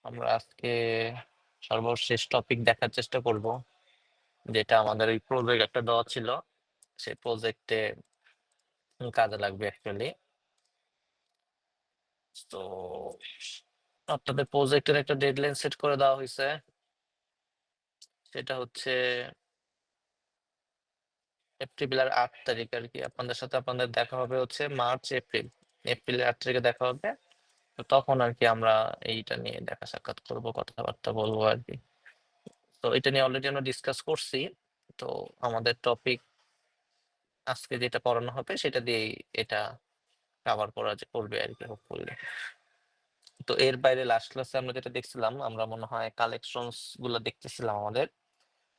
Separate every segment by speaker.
Speaker 1: আমরা আজকে সর্বশেষ টপিক দেখার চেষ্টা করব, যেটা আমাদের এই প্রজেক্ট একটা দেওয়া ছিল, সেই প্রজেক্টে কাজে লাগবে অ্যাকচুয়ালি। তো আপনাদের প্রজেক্টের একটা ডেডলাইন সেট করে দেওয়া হয়েছে, সেটা হচ্ছে এপ্রিলের 8 তারিখ আর কি। আপনাদের সাথে আপনাদের দেখা হবে হচ্ছে এপ্রিলের 8 তারিখে দেখা হবে। তো তখন আর কি আমরা এইটা নিয়ে দেখা সাক্ষাৎ করবো, কথাবার্তা বলবো আর কি। তো এটা নিয়ে অলরেডি আমরা ডিসকাস করছি। তো আমাদের টপিক আজকে যেটা পড়ানো হবে সেটা দিয়েই এটা কভার করা করবে আর কি, হোপফুলি। তো এর বাইরে লাস্ট ক্লাসে আমরা যেটা দেখছিলাম, আমরা মনে হয় কালেকশনস গুলো দেখতেছিলাম আমাদের।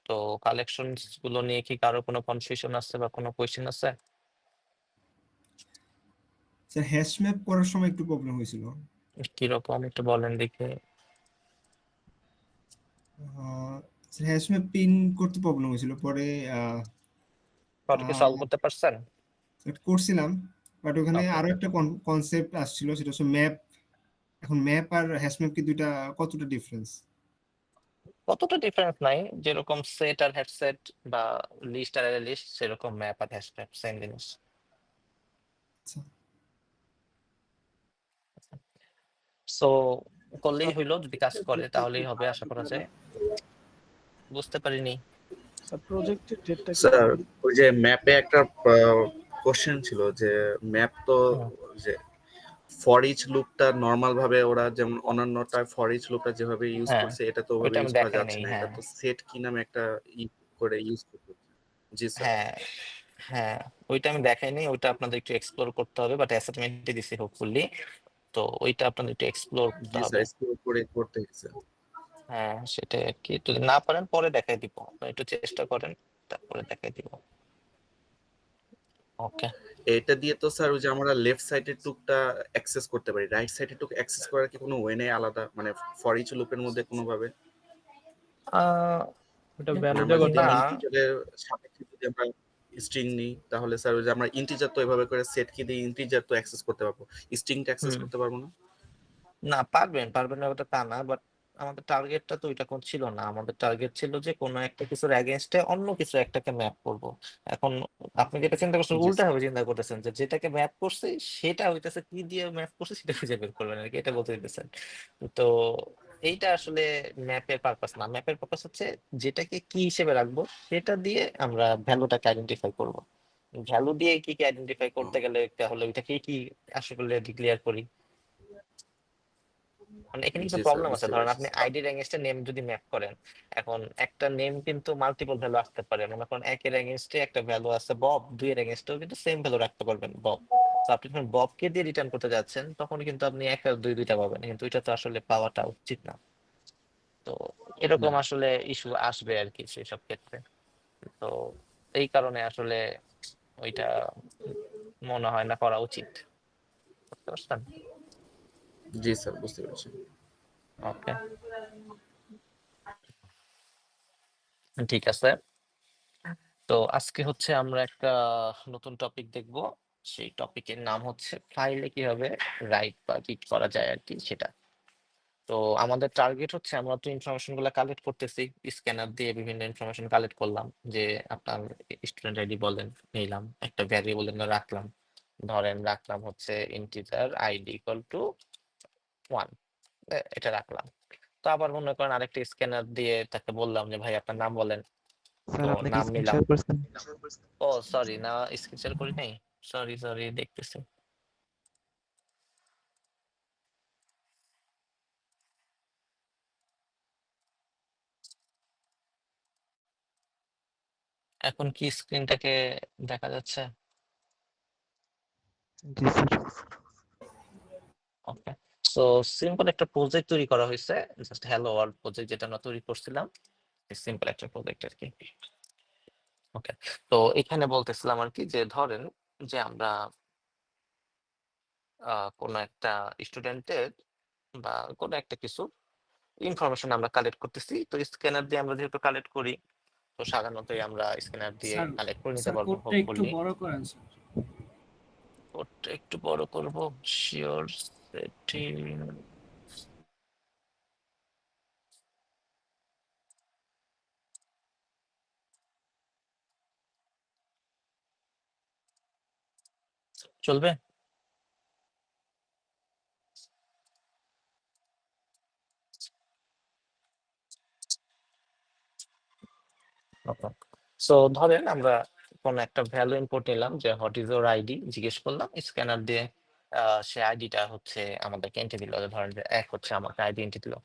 Speaker 1: তো কালেকশনস গুলো নিয়ে কি কারো কোনো কনফিউশন আছে বা কোনো কোয়েশ্চেন আছে?
Speaker 2: স্যার হ্যাশ ম্যাপ করার সময় একটু প্রবলেম হয়েছিল।
Speaker 1: কিরকম একটু বলেন দেখে।
Speaker 2: স্যার হ্যাশ ম্যাপ পিন করতে প্রবলেম হয়েছিল, পরে
Speaker 1: কি সলভ করতে পারছেন?
Speaker 2: করছিলাম, বাট ওখানে
Speaker 1: ওকে।
Speaker 2: আরো একটা কনসেপ্ট আসছিল, সেটা হচ্ছে ম্যাপ। এখন ম্যাপ আর হ্যাশ ম্যাপ কি দুইটা, কতটা ডিফারেন্স?
Speaker 1: কতটা ডিফারেন্স নাই, যেরকম সেট আর হেডসেট বা লিস্ট আর লিস্ট, সেরকম ম্যাপ আর হ্যাশ ম্যাপ সেম জিনিস।
Speaker 2: আচ্ছা,
Speaker 1: সো করলেই হইলো, যদি কাজ করে তাহলেই হবে আশা করা যায়। বুঝতে পারিনি।
Speaker 3: প্রজেক্টের ডেটটা কি?
Speaker 4: স্যার ওই যে ম্যাপে একটা কোশ্চেন ছিল যে ম্যাপ তো যে ফর ইচ লুপটা নরমাল ভাবে ওরা যেমন অন্যান্যটা ফর ইচ লুপটা যেভাবে ইউজ
Speaker 1: হ্যাঁ,
Speaker 4: করছে এটা তো
Speaker 1: ওইটা
Speaker 4: ওভাবে
Speaker 1: আমি
Speaker 4: ইউজ করা
Speaker 1: দেখাই
Speaker 4: যাচ্ছে
Speaker 1: নাই।
Speaker 4: না, এটা
Speaker 1: হ্যাঁ
Speaker 4: তো সেট কি নামে একটা করে ইউজ করতে। জি স্যার।
Speaker 1: হ্যাঁ হ্যাঁ, ওইটা আমি দেখাই নাই, ওইটা আপনাদের একটু এক্সপ্লোর করতে হবে, বাট অ্যাসাইনমেন্টে দিছি হোপফুলি। তো ওইটা আপনাদের একটু এক্সপ্লোর করতে
Speaker 4: জি
Speaker 1: হবে।
Speaker 4: স্যার, এক্সপ্লোর করে করতে হচ্ছে।
Speaker 1: হ্যাঁ, সেটাই আর কি। যদি না পারেন পরে দেখাই দিব, আপনারা একটু চেষ্টা করেন, তারপরে দেখাই দিব। ওকে।
Speaker 4: এটা দিয়ে তো স্যার ওই যে আমরা লেফট সাইডের টুকটা অ্যাক্সেস করতে পারি, রাইট সাইডের টুক অ্যাক্সেস করার কি কোনো ওয়ে নেই আলাদা, মানে ফর ইচ লুপের মধ্যে কোনোভাবে?
Speaker 1: আহ
Speaker 3: ওটা
Speaker 4: মানে
Speaker 3: ভ্যালু
Speaker 4: আমরা
Speaker 3: দেওয়ার
Speaker 4: যদি
Speaker 1: না,
Speaker 4: ইন্টিজারের সাপেক্ষে যদি আমরা স্ট্রিং নিই, তাহলে স্যার ওই যে আমরা ইন্টিজার তো এভাবে করে সেট কি দিয়ে ইন্টিজার তো অ্যাক্সেস করতে পারবো, স্ট্রিংটা অ্যাক্সেস
Speaker 1: হুম,
Speaker 4: করতে পারবো না?
Speaker 1: না পারবেন পারবেন না, ওটা তা না, বাট আমাদের টার্গেটটা তো ওইটা কোন ছিল না। আমাদের টার্গেট ছিল যে কোনো একটা কিছুর এগেনস্টে অন্য কিছু একটাকে ম্যাপ করব। এখন আপনি যেটা চিন্তা করছেন
Speaker 4: জি
Speaker 1: উল্টা
Speaker 4: স্যার।
Speaker 1: ভাবে চিন্তা করতেছেন, যে যেটাকে ম্যাপ করছে সেটা হইতেছে কি দিয়ে ম্যাপ করছে সেটা খুঁজে বের করবেন আর কি, এটা বলতে দিতেছেন। তো এইটা আসলে ম্যাপের পারপাস না। ম্যাপের পারপাস হচ্ছে যেটাকে কি হিসেবে রাখবো সেটা দিয়ে আমরা ভ্যালুটাকে আইডেন্টিফাই করব। ভ্যালু দিয়ে কি কি আইডেন্টিফাই করতে গেলে তাহলে ওইটাকে কি আসলে ডিক্লেয়ার করি। মানে এখানে কিছু
Speaker 4: জি স্যার,
Speaker 1: প্রবলেম আছে।
Speaker 4: বুঝতে
Speaker 1: ধরেন
Speaker 4: পেরেছি
Speaker 1: আপনি
Speaker 4: স্যার।
Speaker 1: আইডির এগেনস্টে নেম যদি ম্যাপ করেন, এখন একটা নেম কিন্তু মাল্টিপল ভ্যালু আসতে পারে। মনে করেন একের এগেনস্টে একটা ভ্যালু আছে বব, দুইয়ের এগেনস্টেও কিন্তু সেম ভ্যালু রাখতে পারবেন বব। তো আপনি যখন ববকে দিয়ে রিটার্ন করতে যাচ্ছেন তখন কিন্তু আপনি এক আর দুই দুইটা পাবেন, কিন্তু এটা তো আসলে পাওয়াটা উচিত না। তো এরকম আসলে ইস্যু আসবে আর কি সেসব ক্ষেত্রে। তো এই কারণে আসলে ওইটা মনে হয় না করা উচিত। বুঝতে পারছেন?
Speaker 4: জি স্যার, বুঝতে পেরেছি।
Speaker 1: ওকে, ঠিক আছে। তো আজকে হচ্ছে আমরা একটা নতুন টপিক দেখব। সেই টপিকের নাম হচ্ছে ফাইলে কিভাবে রাইট বা রিড করা যায় আর কি, সেটা। তো আমাদের টার্গেট হচ্ছে, আমরা তো ইনফরমেশন গুলো কালেক্ট করতেছি, স্ক্যানার দিয়ে বিভিন্ন ইনফরমেশন কালেক্ট করলাম। যে আপনার স্টুডেন্ট আইডি বলেন, নিলাম একটা ভ্যারিয়েবল রাখলাম। ধরেন রাখলাম হচ্ছে ইন্টিজার আইডি ইকুয়াল টু 1, এটা রাখলাম। তো আবার মনে করেন আরেকটা স্ক্যানার দিয়ে তাকে বললাম যে ভাই আপনার নাম বলেন। তো
Speaker 3: স্যার আপনি কি
Speaker 1: নাম
Speaker 3: স্ক্রিন
Speaker 1: নিলাম।
Speaker 3: শেয়ার করছেন?
Speaker 1: ও সরি, না স্ক্রিন শেয়ার করি নাই। সরি সরি, দেখতেছি। এখন কি স্ক্রিনটাকে দেখা যাচ্ছে?
Speaker 3: জি স্যার।
Speaker 1: ওকে। সো সিম্পল একটা প্রজেক্ট তৈরি করা হয়েছে, জাস্ট হ্যালো ওয়ার্ল্ড প্রজেক্ট, যেটা আমরা তৈরি করছিলাম। সিম্পল একটা প্রজেক্ট আর কি। ওকে। তো এখানে বলতেছিলাম আর কি, যে ধরেন যে আমরা কোনো একটা স্টুডেন্টের বা কোনো একটা কিছু ইনফরমেশন আমরা কালেক্ট করতেছি। তো স্ক্যানার দিয়ে আমরা যেহেতু কালেক্ট করি, তো সাধারণতই আমরা স্ক্যানার দিয়ে
Speaker 5: স্যার
Speaker 1: কালেক্ট করে নিতে
Speaker 5: স্যার
Speaker 1: পারবো
Speaker 5: কোডটা একটু
Speaker 1: হোপফুলি।
Speaker 5: বড় করেন স্যার।
Speaker 1: কোডটা একটু বড় করব, শিওর। সেটিং চলবে? সো ধরেন আমরা কোন একটা ভ্যালু ইনপুট নিলাম, যে হোয়াট ইজ ইউর আইডি জিজ্ঞেস করলাম, স্ক্যানার দিয়ে সে আইডিটা হচ্ছে আমাদেরকে এন্ট্রি দিল, ধরেন যে এক হচ্ছে আমাকে আইডি এন্ট্রি দিল।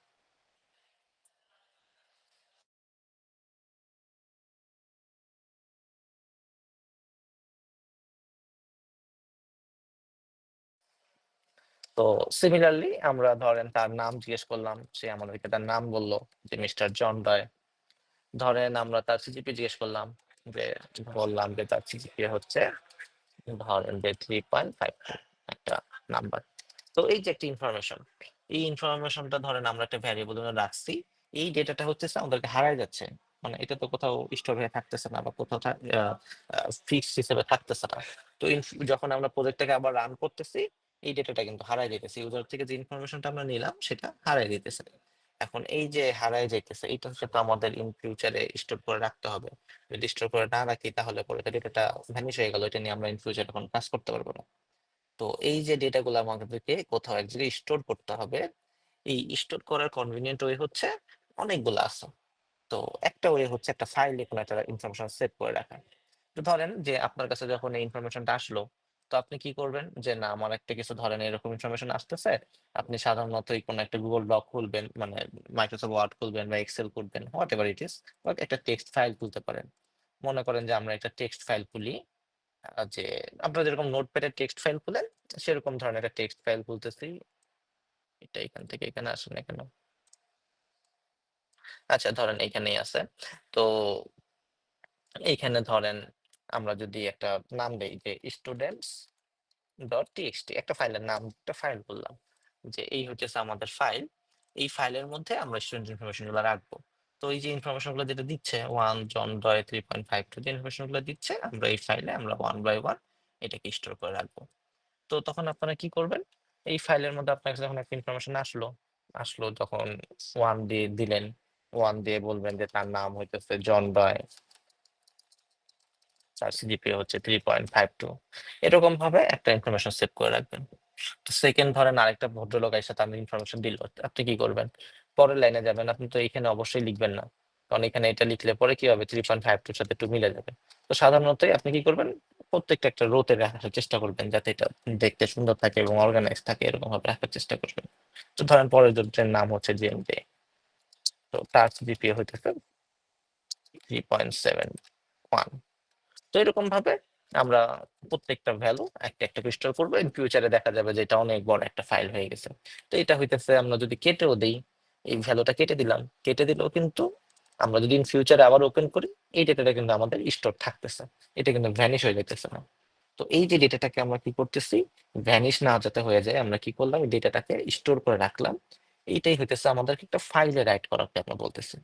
Speaker 1: তো সিমিলারলি আমরা ধরেন তার নাম জিজ্ঞেস করলাম, সে আমাদেরকে তার নাম বললো যে মিস্টার জন রয়। ধরেন আমরা তার সিজিপি জিজ্ঞেস করলাম, যে বললাম যে তার সিজিপি হচ্ছে ধরেন যে 3.5 একটা নাম্বার। তো এই যে একটা ইনফরমেশন, এই ইনফরমেশনটা ধরেন আমরা একটা ভ্যারিয়েবল রাখছি, এই ডেটাটা হচ্ছে আমাদেরকে হারায় যাচ্ছে, মানে এটা তো কোথাও স্টোর হয়ে থাকতেছে না বা কোথাও ফিক্স হিসেবে থাকতেছে না। তো যখন আমরা প্রজেক্টটাকে আবার রান করতেছি, এই ডেটাটা কিন্তু হারায় যেতেছে, ইউজার থেকে যে ইনফরমেশনটা আমরা নিলাম সেটা হারায় যেতেছে। এখন এই যে হারায় যাইতেছে, এটা হচ্ছে তো আমাদের ইন ফিউচারে স্টোর করে রাখতে হবে। যদি স্টোর করে না রাখি তাহলে পরে ডেটাটা ভ্যানিশ হয়ে গেল, এটা নিয়ে আমরা ইন ফিউচারে এখন কাজ করতে পারবো না। তো এই যে ডেটাগুলো আমাদেরকে কোথাও এক জায়গায় স্টোর করতে হবে, এই স্টোর করার কনভিনিয়েন্ট ওয়ে হচ্ছে অনেকগুলো আছে। তো একটা ওয়ে হচ্ছে একটা ফাইলে কোনো একটা ইনফরমেশন সেভ করে রাখা। তো ধরেন যে আপনার কাছে যখন এই ইনফরমেশনটা আসলো, তো আপনি কি করবেন, যে না আমার একটা কিছু ধরেন এরকম ইনফরমেশন আসতেছে, আপনি সাধারণত কোনো একটা গুগল ডক খুলবেন, মানে মাইক্রোসফট ওয়ার্ড খুলবেন বা এক্সেল খুলবেন, হোয়াট এভার ইট ইজ, বা একটা টেক্সট ফাইল খুলতে পারেন। মনে করেন যে আমরা একটা টেক্সট ফাইল খুলি, যে আপনারা যেরকম নোটপ্যাডের টেক্সট ফাইল খুলেন সেরকম ধরনের একটা টেক্সট ফাইল খুলতেছি। এটা এখান থেকে এখানে আসে না কেন? আচ্ছা ধরেন এখানেই আছে। তো এইখানে ধরেন আমরা যদি একটা নাম দেই যে স্টুডেন্টস ডট টিএক্সটি, একটা ফাইলের নাম, একটা ফাইল বললাম যে এই হচ্ছে আমাদের ফাইল, এই ফাইলের মধ্যে আমরা স্টুডেন্ট ইনফরমেশন গুলো রাখবো। তো এই যে ইনফরমেশন গুলো যেটা দিচ্ছে 1 জন 2 3.5 যে ইনফরমেশন গুলো দিচ্ছে, আমরা এই ফাইলে আমরা 1 বাই 1 এটাকে স্টোর করে রাখবো। তো তখন আপনারা কি করবেন, এই ফাইলের মধ্যে আপনার কাছে যখন একটা ইনফরমেশন আসলো, তখন 1 দিয়ে দিলেন, 1 দিয়ে বলবেন যে তার নাম হইতেছে জন রয়, তার সিজিপি হচ্ছে 3.52, এরকম ভাবে একটা ইনফরমেশন সেভ করে রাখবেন। তো সেকেন্ড ধরেন আরেকটা ভদ্রলোক এসে তার ইনফরমেশন দিল, আপনি কি করবেন, পরের লাইনে যাবেন, আপনি তো এখানে অবশ্যই লিখবেন না, কারণ এখানে এটা লিখলে পরে কি হবে 3.52 সাথে একটু মিলে যাবে। তো সাধারণত আপনি কি করবেন, প্রত্যেকটা একটা রোতে রাখার চেষ্টা করবেন যাতে এটা দেখতে সুন্দর থাকে এবং অর্গানাইজ থাকে, এরকম ভাবে রাখার চেষ্টা করবেন। তো ধরেন পরের জনের নাম হচ্ছে জেএমজে, তো তার সিজিপি হইতেছে 3.71। তো এরকম ভাবে আমরা প্রত্যেকটা ভ্যালু একটা একটা স্টোর করবো, ইন ফিউচারে দেখা যাবে যে এটা অনেক বড় একটা ফাইল হয়ে গেছে। তো এটা হইতেছে আমরা যদি কেটেও দিই, এই ভ্যালুটা কেটে দিলাম, কেটে দিলেও কিন্তু আমরা যদি ইন ফিউচারে আবার ওপেন করি, এই ডেটাটা কিন্তু আমাদের স্টোর থাকতেছে, এটা কিন্তু ভ্যানিশ হয়ে যেতেছে না। তো এই যে ডেটাটাকে আমরা কি করতেছি, ভ্যানিশ না যাতে হয়ে যায়, আমরা কি করলাম, এই ডেটাটাকে স্টোর করে রাখলাম। এইটাই হইতেছে আমাদেরকে একটা ফাইলে রাইট করাকে আমরা বলতেছি।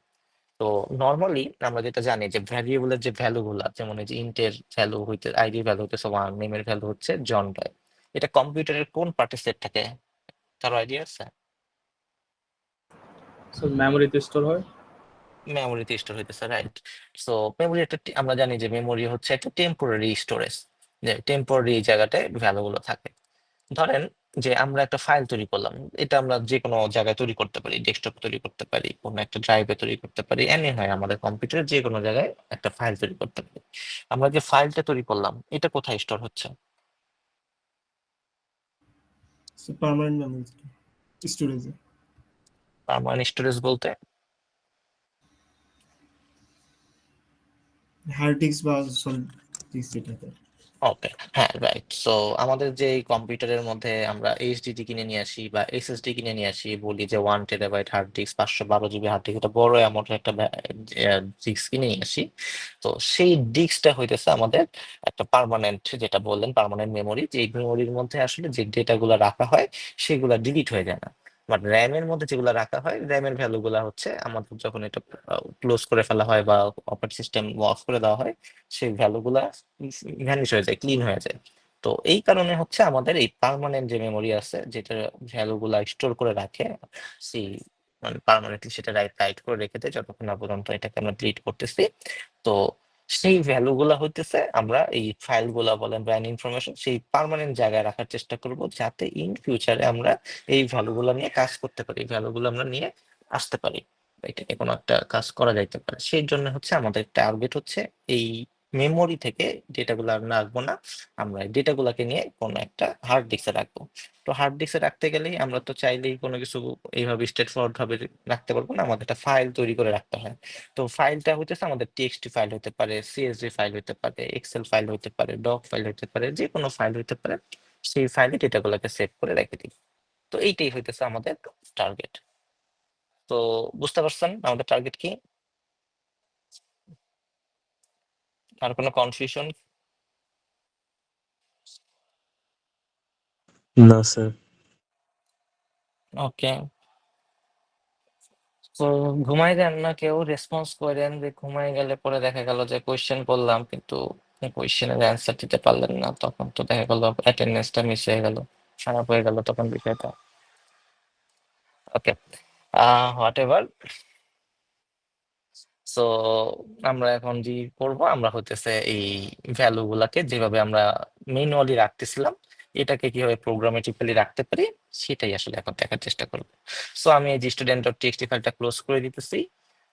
Speaker 1: তো নর্মালি আমরা যেটা জানি যে ভ্যারিয়েবলের যে ভ্যালু গুলা, যেমন এই যে ইন্টের ভ্যালু হইতে, আইডি ভ্যালু হইতেছে 1, নেমের ভ্যালু হচ্ছে জন ডয়, এটা কম্পিউটারের কোন পার্টে সেট থাকে, তার আইডিয়া আছে?
Speaker 3: স্যার মেমোরিতে স্টোর হয়।
Speaker 1: মেমোরিতে স্টোর হইতেছে, রাইট। সো মেমোরি একটা আমরা জানি যে মেমোরি হচ্ছে একটা টেম্পোরারি স্টোরেজ, যে টেম্পোরারি জায়গাটায় ভ্যালু গুলো থাকে। ধরেন যে আমরা একটা ফাইল তৈরি করলাম, এটা আমরা যে কোনো জায়গায় তৈরি করতে পারি, ডেস্কটপ তৈরি করতে পারি, কোনো একটা ড্রাইভে তৈরি করতে পারি, এনি হয় আমাদের কম্পিউটারে যে কোনো জায়গায় একটা ফাইল তৈরি করতে পারি। আমরা যে ফাইলটা তৈরি করলাম এটা কোথায় স্টোর হচ্ছে?
Speaker 2: পার্মানেন্ট মেমোরি স্টোরেজে।
Speaker 1: পার্মানেন্ট স্টোরেজ বলতে
Speaker 2: হার্ড ডিস্ক বা সলিড ডিস্ক যেটাতে।
Speaker 1: ওকে, হ্যাঁ রাইট। সো আমাদের যে কম্পিউটারের মধ্যে আমরা এইচডিডি কিনে নিয়ে আসি বা এসএসডি কিনে নিয়ে আসি, বলি যে 1 terabyte hard disk, 512 GB hard disk, এটা বড় অ্যামাউন্টের একটা ডিস্ক কিনে নিয়ে আসি। তো সেই ডিস্কটা হইতেছে আমাদের একটা পার্মানেন্ট, যেটা বললেন পার্মানেন্ট মেমোরি, যে মেমোরির মধ্যে আসলে যে ডেটাগুলো রাখা হয় সেগুলো ডিলিট হয়ে যায় না। বাট র্যামের মধ্যে যেগুলো রাখা হয়, র্যামের ভ্যালু গুলা হচ্ছে আমাদের যখন এটা ক্লোজ করে ফেলা হয় বা অপারেটিং সিস্টেম অফ করে দেওয়া হয়, সেই ভ্যালু গুলা ভ্যানিশ হয়ে যায়, ক্লিন হয়ে যায়। তো এই কারণে হচ্ছে আমাদের এই পার্মানেন্ট যে মেমোরি আছে, যেটা ভ্যালু গুলা স্টোর করে রাখে, সেই মানে পার্মানেন্টলি সেটা রাইট রাইট করে রেখে দেয় যতক্ষণ না পর্যন্ত এটাকে আমরা ডিলিট করতেছি। তো সেই ভ্যালু গুলা হইতেছে আমরা এই ফাইল গুলা বলেন বা ইনফরমেশন সেই পার্মানেন্ট জায়গায় রাখার চেষ্টা করব, যাতে ইন ফিউচারে আমরা এই ভ্যালু গুলা নিয়ে কাজ করতে পারি, ভ্যালু গুলো আমরা নিয়ে আসতে পারি, এটা নিয়ে কোনো একটা কাজ করা যাইতে পারে। সেই জন্য হচ্ছে আমাদের টার্গেট হচ্ছে এই মেমোরি থেকে ডেটাগুলো আমরা রাখবো না, আমরা এই ডেটাগুলোকে নিয়ে কোনো একটা হার্ড ডিস্কে রাখবো। তো হার্ড ডিস্কে রাখতে গেলেই আমরা তো চাইলেই কোনো কিছু এইভাবে স্ট্রেট ফরওয়ার্ড ভাবে রাখতে পারবো না, আমাদের একটা ফাইল তৈরি করে রাখতে হয়। তো ফাইলটা হইতেছে আমাদের টিএক্সটি ফাইল হতে পারে, সিএসভি ফাইল হতে পারে, এক্সেল ফাইল হতে পারে, ডক ফাইল হতে পারে, যে কোনো ফাইল হতে পারে। সেই ফাইলে ডেটাগুলোকে সেভ করে রেখে দিই। তো এইটাই হইতেছে আমাদের টার্গেট। তো বুঝতে পারছেন আমাদের টার্গেট কি? আর কোনো কনফিউশন?
Speaker 5: না স্যার।
Speaker 1: ওকে, তো ঘুমাই যান না, কেউ রেসপন্স করেন যে ঘুমাই গেলে পরে দেখা গেল যে কোয়েশ্চেন করলাম কিন্তু কোয়েশ্চেনের অ্যান্সার দিতে পারলেন না, তখন তো দেখা গেল অ্যাটেন্ডেন্সটা মিস হয়ে গেল, খারাপ হয়ে গেল তখন বিষয়টা। ওকে, হোয়াট এভার। সো আমরা এখন যে করবো, আমরা হতেছে এই ভ্যালু গুলাকে যেভাবে আমরা ম্যানুয়ালি রাখতেছিলাম, এটাকে কিভাবে প্রোগ্রামেটিক্যালি রাখতে পারি সেটাই আসলে এখন দেখার চেষ্টা করবো। সো আমি এই যে স্টুডেন্ট ডট টিএক্সটি ফাইলটা ক্লোজ করে দিতেছি,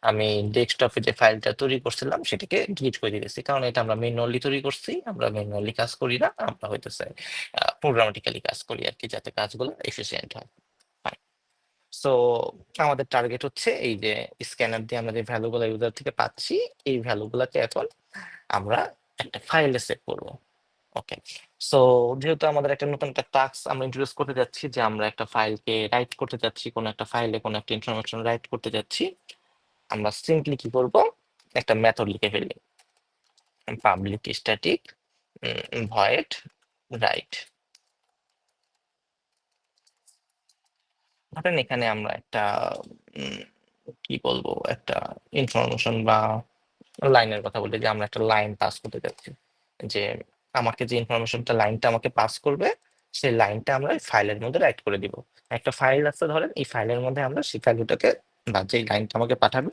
Speaker 1: আমি ডেস্কটপে যে ফাইলটা তৈরি করছিলাম সেটাকে ডিলিট করে দিতেছি, কারণ এটা আমরা ম্যানুয়ালি তৈরি করছি, আমরা ম্যানুয়ালি কাজ করি না, আমরা হইতেছে প্রোগ্রামেটিক্যালি কাজ করি আর কি, যাতে কাজগুলো এফিসিয়েন্ট হয়। সো আমাদের টার্গেট হচ্ছে এই যে স্ক্যানার দিয়ে আমরা যে ভ্যালুগুলো ইউজার থেকে পাচ্ছি, এই ভ্যালুগুলোকে এখন আমরা একটা ফাইলে সেভ করবো। ওকে, সো যেহেতু আমাদের একটা নতুন একটা টাস্ক আমরা ইন্ট্রোডিউস করতে যাচ্ছি, যে আমরা একটা ফাইলকে রাইট করতে যাচ্ছি, কোনো একটা ফাইলে কোনো একটা ইনফরমেশন রাইট করতে যাচ্ছি, আমরা সিম্পলি কি করব, একটা মেথড লিখে ফেলি, পাবলিক স্ট্যাটিক ভয়েড রাইট। ধরেন এখানে আমরা একটা উম, কি বলবো, একটা ইনফরমেশন বা লাইনের কথা বলি, যে আমরা একটা লাইন পাস করতে যাচ্ছি, যে আমাকে যে ইনফরমেশনটা লাইনটা আমাকে পাস করবে, সেই লাইনটা আমরা ফাইলের মধ্যে রাইট করে দিব। একটা ফাইল আছে ধরেন, এই ফাইলের মধ্যে আমরা সেই ভ্যালুটাকে বা যে লাইনটা আমাকে পাঠাবে,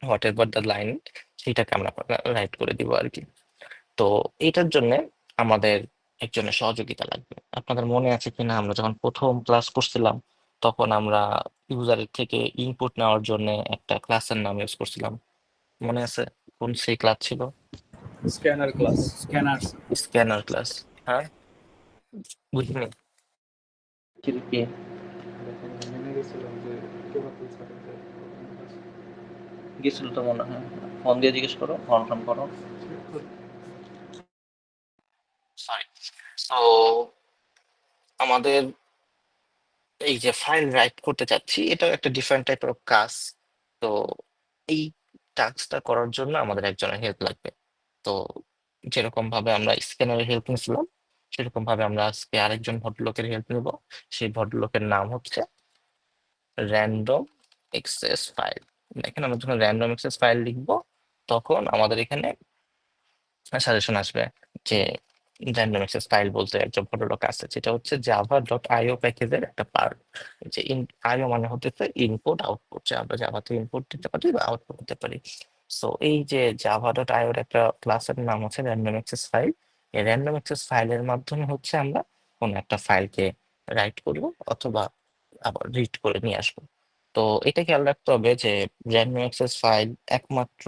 Speaker 1: হোয়াট এভার দ্য লাইন, সেইটাকে আমরা রাইট করে দিব আর কি। তো এইটার জন্য আমাদের একজনের সহযোগিতা লাগবে। আপনাদের মনে আছে কিনা, আমরা যখন প্রথম ক্লাস করছিলাম তখন আমরা ইউজারের থেকে ইনপুট নেওয়ার জন্য একটা ক্লাসের নাম ইউজ করছিলাম, মনে আছে? কোন সেই ক্লাস ছিল?
Speaker 3: Scanner class.
Speaker 2: Scanner.
Speaker 1: Scanner class. হ্যাঁ, বুঝলি কি?
Speaker 3: মেনে গেছিলাম যে কেবল
Speaker 1: গেছিল তো মনে হয়, ফোন দিয়ে জিজ্ঞেস করো, কনফার্ম করো। সরি। তো আমাদের এই যে ফাইল রাইট করতে চাচ্ছি, এটাও একটা ডিফারেন্ট টাইপের কাজ। তো এই টাস্কটা করার জন্য আমাদের একজনের হেল্প লাগবে। তো যেরকম ভাবে আমরা স্ক্যানারের হেল্প নিয়েছিলাম, সেরকম ভাবে আমরা আজকে আরেকজন ভদ্রলোকের হেল্প নেব। সেই ভদ্রলোকের নাম হচ্ছে র্যান্ডম এক্সেস ফাইল। দেখেন, আমরা যখন র্যান্ডম এক্সেস ফাইল লিখবো, তখন আমাদের এখানে সাজেশন আসবে যে র্যান্ডম অ্যাক্সেস ফাইল বলতে একটা ভদ্রলোক আছে, যেটা হচ্ছে জাভা ডট আইও প্যাকেজের একটা পার্ট। যে আইও মানে হতেছে ইনপুট আউটপুট, যে আমরা জাভাতে ইনপুট দিতে পারি বা আউটপুট দিতে পারি। সো এই যে জাভা ডট আইওর একটা ক্লাসের নাম আছে র্যান্ডম অ্যাক্সেস ফাইল। এই র্যান্ডম অ্যাক্সেস ফাইলের মাধ্যমে হচ্ছে আমরা কোনো একটা ফাইলকে রাইট করব অথবা আবার রিড করে নিয়ে আসবো। তো এটা খেয়াল রাখতে হবে যে র্যান্ডম অ্যাক্সেস ফাইল একমাত্র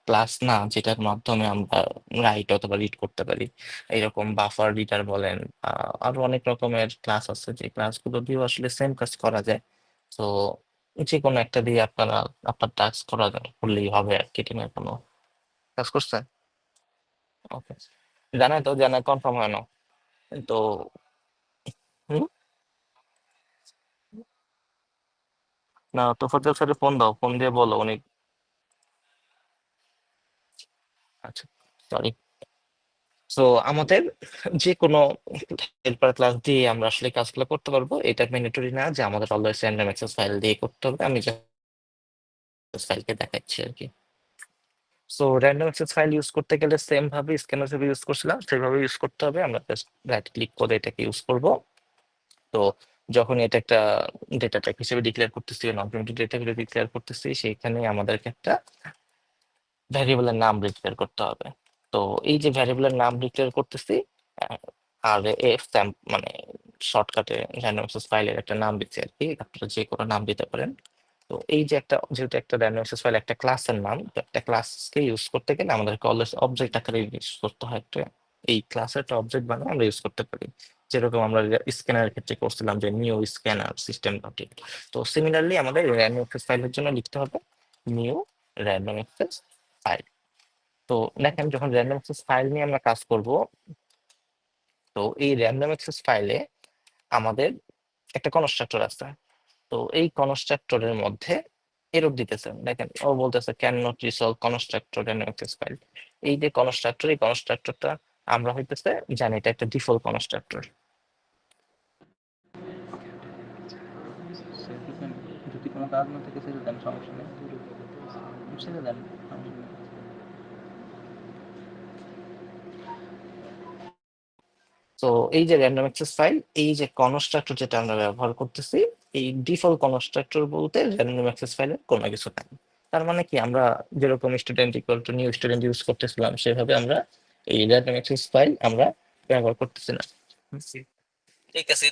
Speaker 1: ক্লাস না যেটার মাধ্যমে আমরা রাইট অথবা রিড করতে পারি। এরকম বাফার রিডার বলেন, আরো অনেক রকমের ক্লাস আছে, যে ক্লাসগুলো দিয়েও আসলে সেম কাজ করা যায়। তো যে কোনো একটা দিয়ে আপনারা আপনার টাস্ক করলেই হবে আর কি, টিমের কোনো কাজ করছে। ওকে, জানাই তো, জানা কনফার্ম হয় না তো। হুম, না তো ফজল স্যার ফোন দাও, ফোন দিয়ে বলো উনি। আচ্ছা, সরি। তো আমাদের যে কোনো হেল্পার ক্লাস দিয়ে আমরা আসলে কাজগুলো করতে পারবো, এটা ম্যান্ডেটরি না যে আমাদের অলওয়েজ র্যান্ডম অ্যাক্সেস ফাইল দিয়ে করতে হবে। আমি জাস্ট ফাইলকে দেখাচ্ছি আর কি। So random access file use করতে গেলে সেম ভাবে স্ক্যানার হিসেবে ইউজ করছিলাম সেভাবে ইউজ করতে হবে। আমরা জাস্ট রাইট ক্লিক করে এটাকে ইউজ করব। তো যখন এটা একটা ডেটা টাইপ হিসেবে ডিক্লেয়ার করতেছি, নন প্রিমিটিভ ডেটা হিসেবে ডিক্লেয়ার করতেছি, সেইখানে আমাদেরকে একটা ভ্যারিয়েবলের নাম ডিক্লেয়ার করতে হবে। তো এই যে ভ্যারিয়েবলের নাম ডিক্লেয়ার করতেছি, আর এফ মানে শর্টকাটে র্যান্ডম অ্যাক্সেস ফাইলের একটা নাম দিচ্ছি আর কি, আপনারা যে কোনো নাম দিতে পারেন। তো এই যে একটা, যেহেতু একটা র্যান্ডম অ্যাক্সেস ফাইল একটা ক্লাসের নাম, তো একটা ক্লাসকে ইউজ করতে গেলে আমাদেরকে অলওয়েজ অবজেক্ট আকারে ইউজ করতে হয়। একটা এই ক্লাসের একটা অবজেক্ট বানিয়ে আমরা ইউজ করতে পারি, যেরকম আমরা স্ক্যানারের ক্ষেত্রে করছিলাম যে new scanner system dot in. তো সিমিলারলি আমাদের র্যান্ডম অ্যাক্সেস ফাইলের জন্য লিখতে হবে নিউ র্যান্ডম অ্যাক্সেস ফাইল। তো দেখেন যখন র্যান্ডম অ্যাক্সেস ফাইল নিয়ে আমরা কাজ করব, তো এই র্যান্ডম অ্যাক্সেস ফাইলে আমাদের একটা কনস্ট্রাক্টর আছে। তো এই কনস্ট্রাক্টরের মধ্যে এরর দিতেছে, দেখেন ও বলতেছে can not resolve constructor random access file. এই যে কনস্ট্রাক্টর, এই কনস্ট্রাক্টরটা আমরা হইতেছে জানি এটা একটা ডিফল্ট কনস্ট্রাক্টর।
Speaker 5: যদি কোনো কাজ না থাকে ছেড়ে দেন, সমস্যা নেই, ছেড়ে দেন, সমস্যা নেই।
Speaker 1: তো এই যে র্যান্ডম অ্যাক্সেস ফাইল, এই যে কনস্ট্রাক্টর যেটা আমরা ব্যবহার করতেছি, এই ডিফল্ট কনস্ট্রাক্টর বলতে র্যান্ডম অ্যাক্সেস ফাইলের কোনো কিছু নাই। তার মানে কি, আমরা যেরকম student equal to new student use করতেছিলাম, সেভাবে আমরা এই র্যান্ডম অ্যাক্সেস ফাইল আমরা ব্যবহার করতেছি না। ঠিক আছে,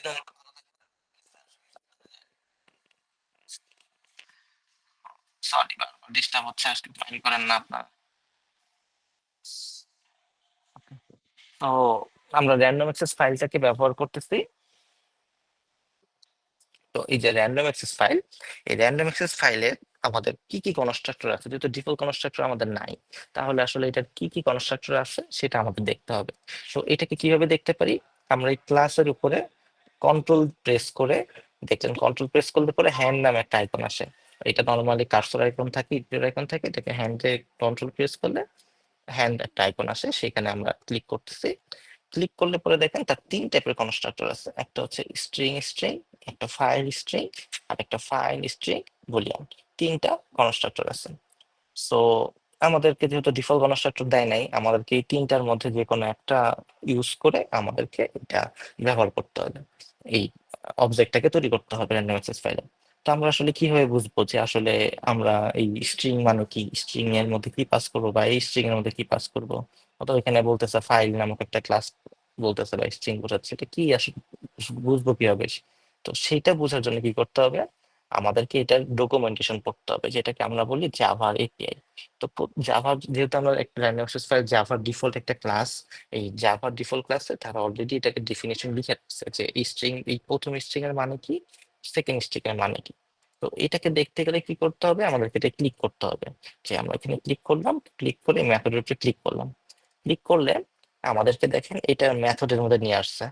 Speaker 1: সরি বারবার ডিস্টার্ব হচ্ছে, আজকে ফাইল করেন না আপনারা। তো আমরা র্যান্ডম অ্যাক্সেস ফাইলটাকে ব্যবহার করতেছি। তো এই যে র্যান্ডম অ্যাক্সেস ফাইল, এই র্যান্ডম অ্যাক্সেস ফাইলে আমাদের কি কি কনস্ট্রাক্টর আছে, যেহেতু ডিফল্ট কনস্ট্রাক্টর আমাদের নাই, তাহলে আসলে এটার কি কি কনস্ট্রাক্টর আছে সেটা আমাদের দেখতে হবে। তো এটাকে কিভাবে দেখতে পারি, আমরা এই ক্লাসের উপরে কন্ট্রোল প্রেস করে, দেখলেন কন্ট্রোল প্রেস করলে পরে হ্যান্ড নামে একটা আইকন আসে। এটা নর্মালি কার্সর আইকন থাকে, ইটের আইকন থাকে, এটাকে হ্যান্ডে কন্ট্রোল প্রেস করলে হ্যান্ড একটা আইকন আসে, সেখানে আমরা ক্লিক করতেছি। ক্লিক করলে পরে দেখেন তার তিন টাইপের কনস্ট্রাক্টর আছে, একটা হচ্ছে স্ট্রিং স্ট্রিং, একটা ফাইল স্ট্রিং, আর একটা ফাইল স্ট্রিং বুলিয়ান। তিনটা কনস্ট্রাক্টর আছে। সো আমাদেরকে যেহেতু ডিফল্ট কনস্ট্রাক্টর দেয় নাই, আমাদেরকে এই তিনটার মধ্যে যে কোনো একটা ইউজ করে আমাদেরকে এটা ব্যবহার করতে হবে, এই অবজেক্টটাকে তৈরি করতে হবে র্যান্ডম অ্যাক্সেস ফাইলে। তো আমরা আসলে কিভাবে বুঝবো যে আসলে আমরা এই স্ট্রিং মানে কি, স্ট্রিং এর মধ্যে কি পাস করবো বা এই স্ট্রিং এর মধ্যে কি পাস করবো? অথবা এখানে বলতেছে ফাইল নামক একটা ক্লাস বলতেছে বা স্ট্রিং বোঝাচ্ছে, এটা কি আসলে বুঝবো কিভাবে? তো সেইটা বোঝার জন্য কি করতে হবে, আমাদেরকে এটার ডকুমেন্টেশন পড়তে হবে, যেটাকে আমরা বলি জাভার এপিআই। তো জাভা, যেহেতু আমরা একটা র্যান্ডম অ্যাক্সেস ফাইল জাভার ডিফল্ট একটা ক্লাস, এই জাভার ডিফল্ট ক্লাসে তারা অলরেডি এটাকে ডেফিনেশন লিখে রাখছে যে এই স্ট্রিং, এই প্রথম স্ট্রিং এর মানে কি, সেকেন্ড স্ট্রিং এর মানে কি। তো এটাকে দেখতে গেলে কি করতে হবে, আমাদেরকে এটা ক্লিক করতে হবে। যে আমরা এখানে ক্লিক করলাম, ক্লিক করে মেথডের উপরে ক্লিক করলাম। ক্লিক করলে আমাদেরকে দেখেন এটা মেথডের মধ্যে নিয়ে আসছে,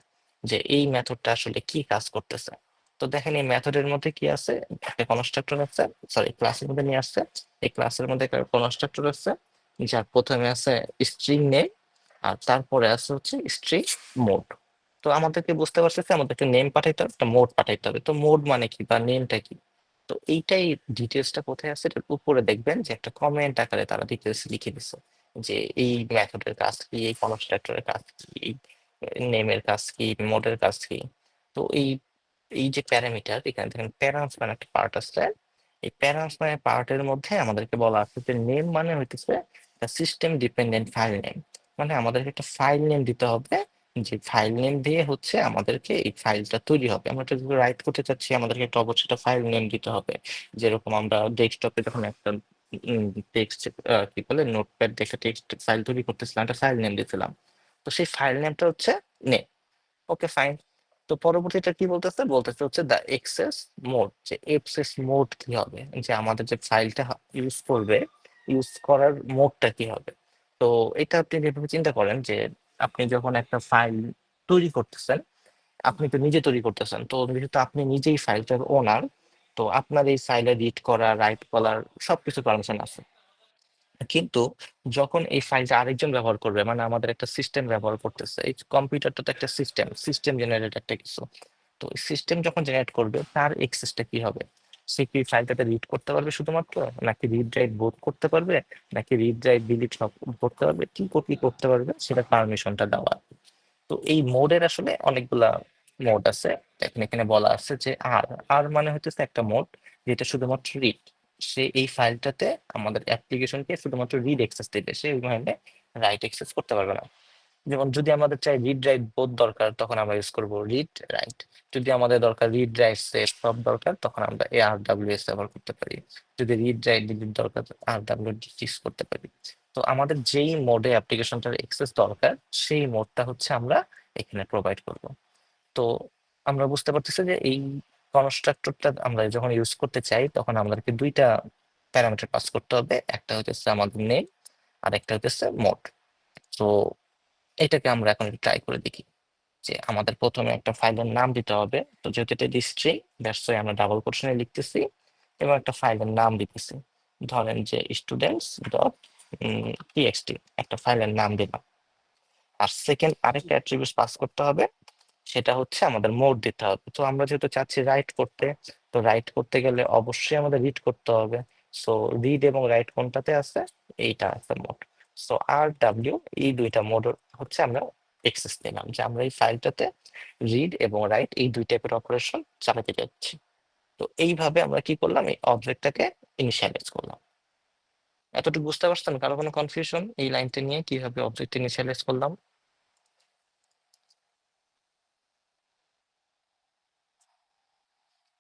Speaker 1: যে এই মেথডটা আসলে কি কাজ করতেছে। তো দেখেন এই মেথডের মধ্যে কি আছে, একটা কনস্ট্রাক্টর আছে, সরি ক্লাসের মধ্যে নিয়ে আসছে। এই ক্লাসের মধ্যে একটা কনস্ট্রাক্টর আছে, যার প্রথমে আছে স্ট্রিং নেম, আর তারপরে আছে হচ্ছে স্ট্রিং মোড। তো আমাদেরকে বুঝতে পারতেছে আমাদেরকে নেম পাঠাইতে হবে, একটা মোড পাঠাইতে হবে। তো মোড মানে কি বা নেমটা কি, তো এইটাই ডিটেলসটা কোথায় আছে, এটার উপরে দেখবেন যে একটা কমেন্ট আকারে তারা ডিটেলস লিখে দিচ্ছে, যে এই মেথডের কাজ কি, এই কনস্ট্রাক্টরের কাজ কি, এই নেমের কাজ কি, মোডের কাজ কি। তো এই এই যে প্যারামিটার, এখানে দেখেন প্যারান্স মানে একটা পার্ট আছে। এই প্যারান্স মানে পার্টের মধ্যে আমাদেরকে বলা আছে যে নেম মানে হইতেছে সিস্টেম ডিপেন্ডেন্ট ফাইল নেম, মানে আমাদেরকে একটা ফাইল নেম দিতে হবে, যে ফাইল নেম দিয়ে হচ্ছে আমাদেরকে এই ফাইলটা তৈরি হবে। আমরা যদি রাইট করতে চাচ্ছি, আমাদেরকে একটা অবশ্যই একটা ফাইল নেম দিতে হবে। যেরকম আমরা ডেস্কটপে যখন একটা টেক্সট, কি বলে, নোটপ্যাড দিয়ে একটা টেক্সট ফাইল তৈরি করতেছিলাম, একটা ফাইল নেম দিয়েছিলাম। তো সেই ফাইল নেমটা হচ্ছে নেম। Okay fine. তো পরবর্তীটা কি বলতেছে, বলতেছে হচ্ছে দ্য এক্সেস মোড, যে এক্সেস মোড কি হবে, যে আমাদের যে ফাইলটা ইউজ করবে, ইউজ করার মোডটা কি হবে। তো এটা আপনি যেভাবে চিন্তা করেন যে আপনি যখন একটা ফাইল তৈরি করতেছেন, আপনি তো নিজে তৈরি করতেছেন, তো যেহেতু আপনি নিজেই ফাইলটার ওনার, তো আপনার এই ফাইলে রিড করা, রাইট করার সবকিছু পারমিশন আছে। কিন্তু যখন এই ফাইলটা আরেকজন ব্যবহার করবে, মানে আমাদের একটা সিস্টেম ব্যবহার করতেছে, এই কম্পিউটারটা তো একটা সিস্টেম, সিস্টেম জেনারেট একটা কিছু। তো সিস্টেম যখন জেনারেট করবে, তার এক্সেসটা কি হবে, সে কি ফাইলটাতে রিড করতে পারবে শুধুমাত্র, নাকি রিড রাইট বোথ করতে পারবে, নাকি রিড রাইট ডিলিট সব করতে পারবে, কি কি করতে পারবে, সেটা পারমিশনটা দেওয়া। তো এই মোডের আসলে অনেকগুলা মোড আছে। এখন এখানে বলা আছে যে আর আর মানে হচ্ছে একটা মোড যেটা শুধুমাত্র রিড, সে এই ফাইলটাতে আমাদের অ্যাপ্লিকেশনকে শুধুমাত্র রিড অ্যাক্সেস দেবে, সে ওইখানে রাইট অ্যাক্সেস করতে পারবে না। যেমন যদি আমাদের চাই রিড রাইট বোথ দরকার, তখন আমরা ইউজ করবো রিড রাইট। যদি আমাদের দরকার রিড রাইট সেট সব দরকার, তখন আমরা ARWS ব্যবহার করতে পারি। যদি রিড রাইট ডিলিট দরকার, RWD ইউজ করতে পারি। তো আমাদের যেই মোডে অ্যাপ্লিকেশনটার অ্যাক্সেস দরকার, সেই মোডটা হচ্ছে আমরা এখানে প্রোভাইড করব। তো আমরা বুঝতে পারতেছি যে এই কনস্ট্রাক্টরটা আমরা যখন ইউজ করতে চাই, তখন আমাদেরকে দুইটা প্যারামিটার পাস করতে হবে। একটা হচ্ছে আমাদের নেম, আর একটা হচ্ছে মোড। তো এটাকে আমরা এখন ট্রাই করে দেখি যে আমাদের প্রথমে একটা ফাইলের নাম দিতে হবে। তো যেহেতু এটা স্ট্রিং, দ্যাটস ওয়াই আমরা ডাবল কোটেশনে লিখতেছি এবং একটা ফাইলের নাম দিতেছি। ধরেন যে স্টুডেন্টস ডট টিএক্সটি একটা ফাইলের নাম দিলাম। আর সেকেন্ড আরেকটা অ্যাট্রিবিউট পাস করতে হবে, সেটা হচ্ছে আমাদের মোড দিতে হবে। তো আমরা যেহেতু চাচ্ছি রাইট করতে, তো রাইট করতে গেলে অবশ্যই আমাদের রিড করতে হবে। সো রিড এবং রাইট কোনটাতে আছে, এইটা আছে মোড। সো RW এই দুইটা মোড হচ্ছে আমরা এক্সেস নিলাম, যে আমরা এই ফাইলটাতে রিড এবং রাইট এই দুই টাইপের অপারেশন চালাতে যাচ্ছি। তো এইভাবে আমরা কি করলাম, এই অবজেক্টটাকে ইনিশিয়ালাইজ করলাম। এতটুকু বুঝতে পারছেন? কারো কোনো কনফিউশন এই লাইনটা নিয়ে, কিভাবে অবজেক্ট ইনিশিয়ালাইজ করলাম?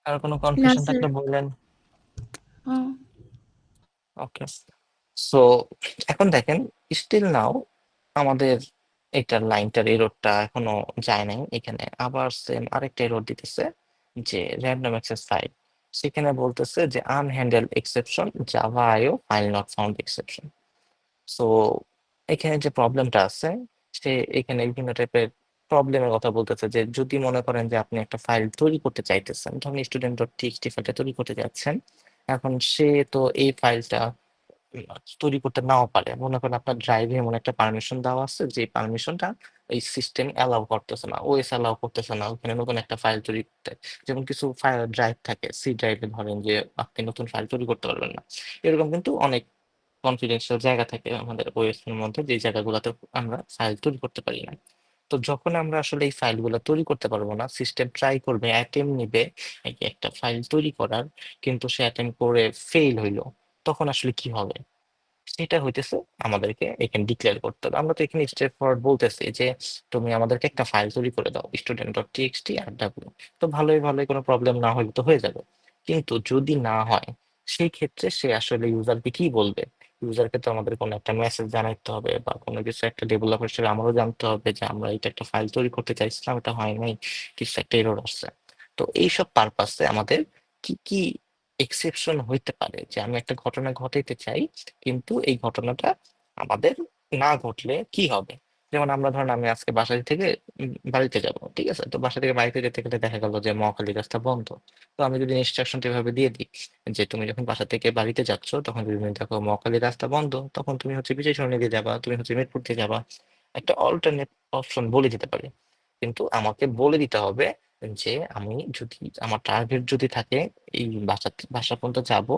Speaker 1: আর কোনো
Speaker 6: না
Speaker 1: কনফিউশন
Speaker 6: স্যার।
Speaker 1: থাকলে বললেন।
Speaker 6: হ্যাঁ।
Speaker 1: ওকে, সো এখন দেখেন স্টিল নাও আমাদের এটার লাইনটার এররটা এখনো যায় নাই। এখানে আবার সেম আরেকটা এরর দিতেছে যে র্যান্ডম অ্যাক্সেস ফাইল, সেখানে বলতেছে যে unhandled exception Java IO file not found exception. So এখানে যে প্রবলেমটা আছে, সে এখানে বিভিন্ন টাইপের প্রবলেমের কথা বলতেছে। যে যদি মনে করেন যে আপনি একটা ফাইল তৈরি করতে চাইতেছেন, ধরুন স্টুডেন্ট ডট টিএক্সটি ফাইলটা তৈরি করতে যাচ্ছেন, এখন সে তো এই ফাইলটা তৈরি করতে নাও পারে। মনে করেন আপনার ড্রাইভে এমন একটা পারমিশন দেওয়া আছে, যে পারমিশনটা এই সিস্টেম অ্যালাউ করতেছে না, ওএস অ্যালাউ করতেছে না ওখানে নতুন একটা ফাইল তৈরি করতে। যেমন কিছু ফাইল ড্রাইভ থাকে, সি ড্রাইভে ধরেন যে আপনি নতুন ফাইল তৈরি করতে পারবেন না। এরকম কিন্তু অনেক কনফিডেন্সিয়াল জায়গা থাকে আমাদের ওএস এর মধ্যে, যে জায়গাগুলোতে আমরা ফাইল তৈরি করতে পারি না। তো যখন আমরা আসলে এই ফাইলগুলো তৈরি করতে পারবো না, সিস্টেম ট্রাই করবে, অ্যাটেম্প নিবে এই একটা ফাইল তৈরি করার, কিন্তু সে অ্যাটেম্প করে ফেল হইলো, তখন আসলে কি হবে? সেটা হইতেছে আমাদেরকে এখানে ডিক্লেয়ার করতে হবে। আমরা তো এখানে স্টেপ ফরওয়ার্ড বলতেছি যে তুমি আমাদেরকে একটা ফাইল তৈরি করে দাও, স্টুডেন্ট ডট টিএক্সটি RW। তো ভালোই ভালোই, কোনো প্রবলেম না হলে তো হয়ে যাবে। কিন্তু যদি না হয়, সেই ক্ষেত্রে সে আসলে ইউজারকে কি বলবে? ইউজারকে তো আমাদের কোনো একটা মেসেজ জানাইতে হবে, বা কোনো কিছু একটা ডেভেলপার হিসেবে আমারও জানতে হবে যে আমরা এটা একটা ফাইল তৈরি করতে চাইছিলাম, এটা হয় নাই, কিছু একটা এরর আসছে। তো এইসব পারপাসে আমাদের কি কি এক্সেপশন হইতে পারে, যে আমি একটা ঘটনা ঘটাইতে চাই কিন্তু এই ঘটনাটা আমাদের না ঘটলে কি হবে? যেমন আমরা ধরেন আমি আজকে বাসা থেকে বাড়িতে যাব, ঠিক আছে? তো বাসা থেকে বাড়িতে যেতে গেলে দেখা গেল যে মহাখালী রাস্তা বন্ধ। তো আমি যদি ইনস্ট্রাকশনটা এভাবে দিয়ে দিই যে তুমি যখন বাসা থেকে বাড়িতে যাচ্ছ, তখন যদি তুমি দেখো মহাখালী রাস্তা বন্ধ, তখন তুমি হচ্ছে বিজয় সরণি দিয়ে যাবা, তুমি হচ্ছে মিরপুর দিয়ে যাবা। একটা অল্টারনেট অপশন বলে দিতে পারি, কিন্তু আমাকে বলে দিতে হবে যে আমি যদি আমার টার্গেট যদি থাকে এই বাসা পর্যন্ত যাব,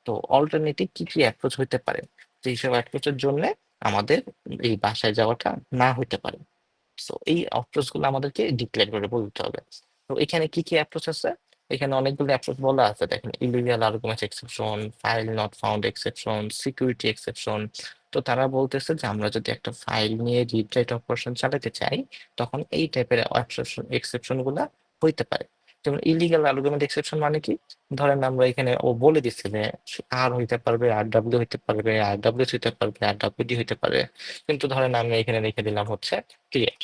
Speaker 1: তো অল্টারনেটিভ কি কি অ্যাপ্রোচ হইতে পারে, যে এইসব অ্যাপ্রোচের জন্য আমাদের এই বাসায় যাওয়াটা না হইতে পারে। সো এই অ্যাপ্রোচ গুলো আমাদেরকে ডিক্লেয়ার করে বলতে হবে। তো এখানে কি কি অ্যাপ্রোচ আছে? এখানে অনেকগুলো অ্যাপ্রোচ বলা আছে, দেখেন illegal arguments exception, file not found exception, security exception. তো তারা বলতেছে যে আমরা যদি একটা ফাইল নিয়ে রিড রাইট অপারেশন চালাতে চাই, তখন এই টাইপের এক্সেপশন গুলা হইতে পারে। যেমন ইলিগাল আর্গুমেন্ট এক্সেপশন মানে কি? ধরেন আমরা এখানে ও বলে দিচ্ছে যে আর হইতে পারবে, RW হইতে পারবে, RWS হইতে পারবে, RWD হইতে পারে, কিন্তু ধরেন আমি এখানে লিখে দিলাম হচ্ছে ক্রিয়েট,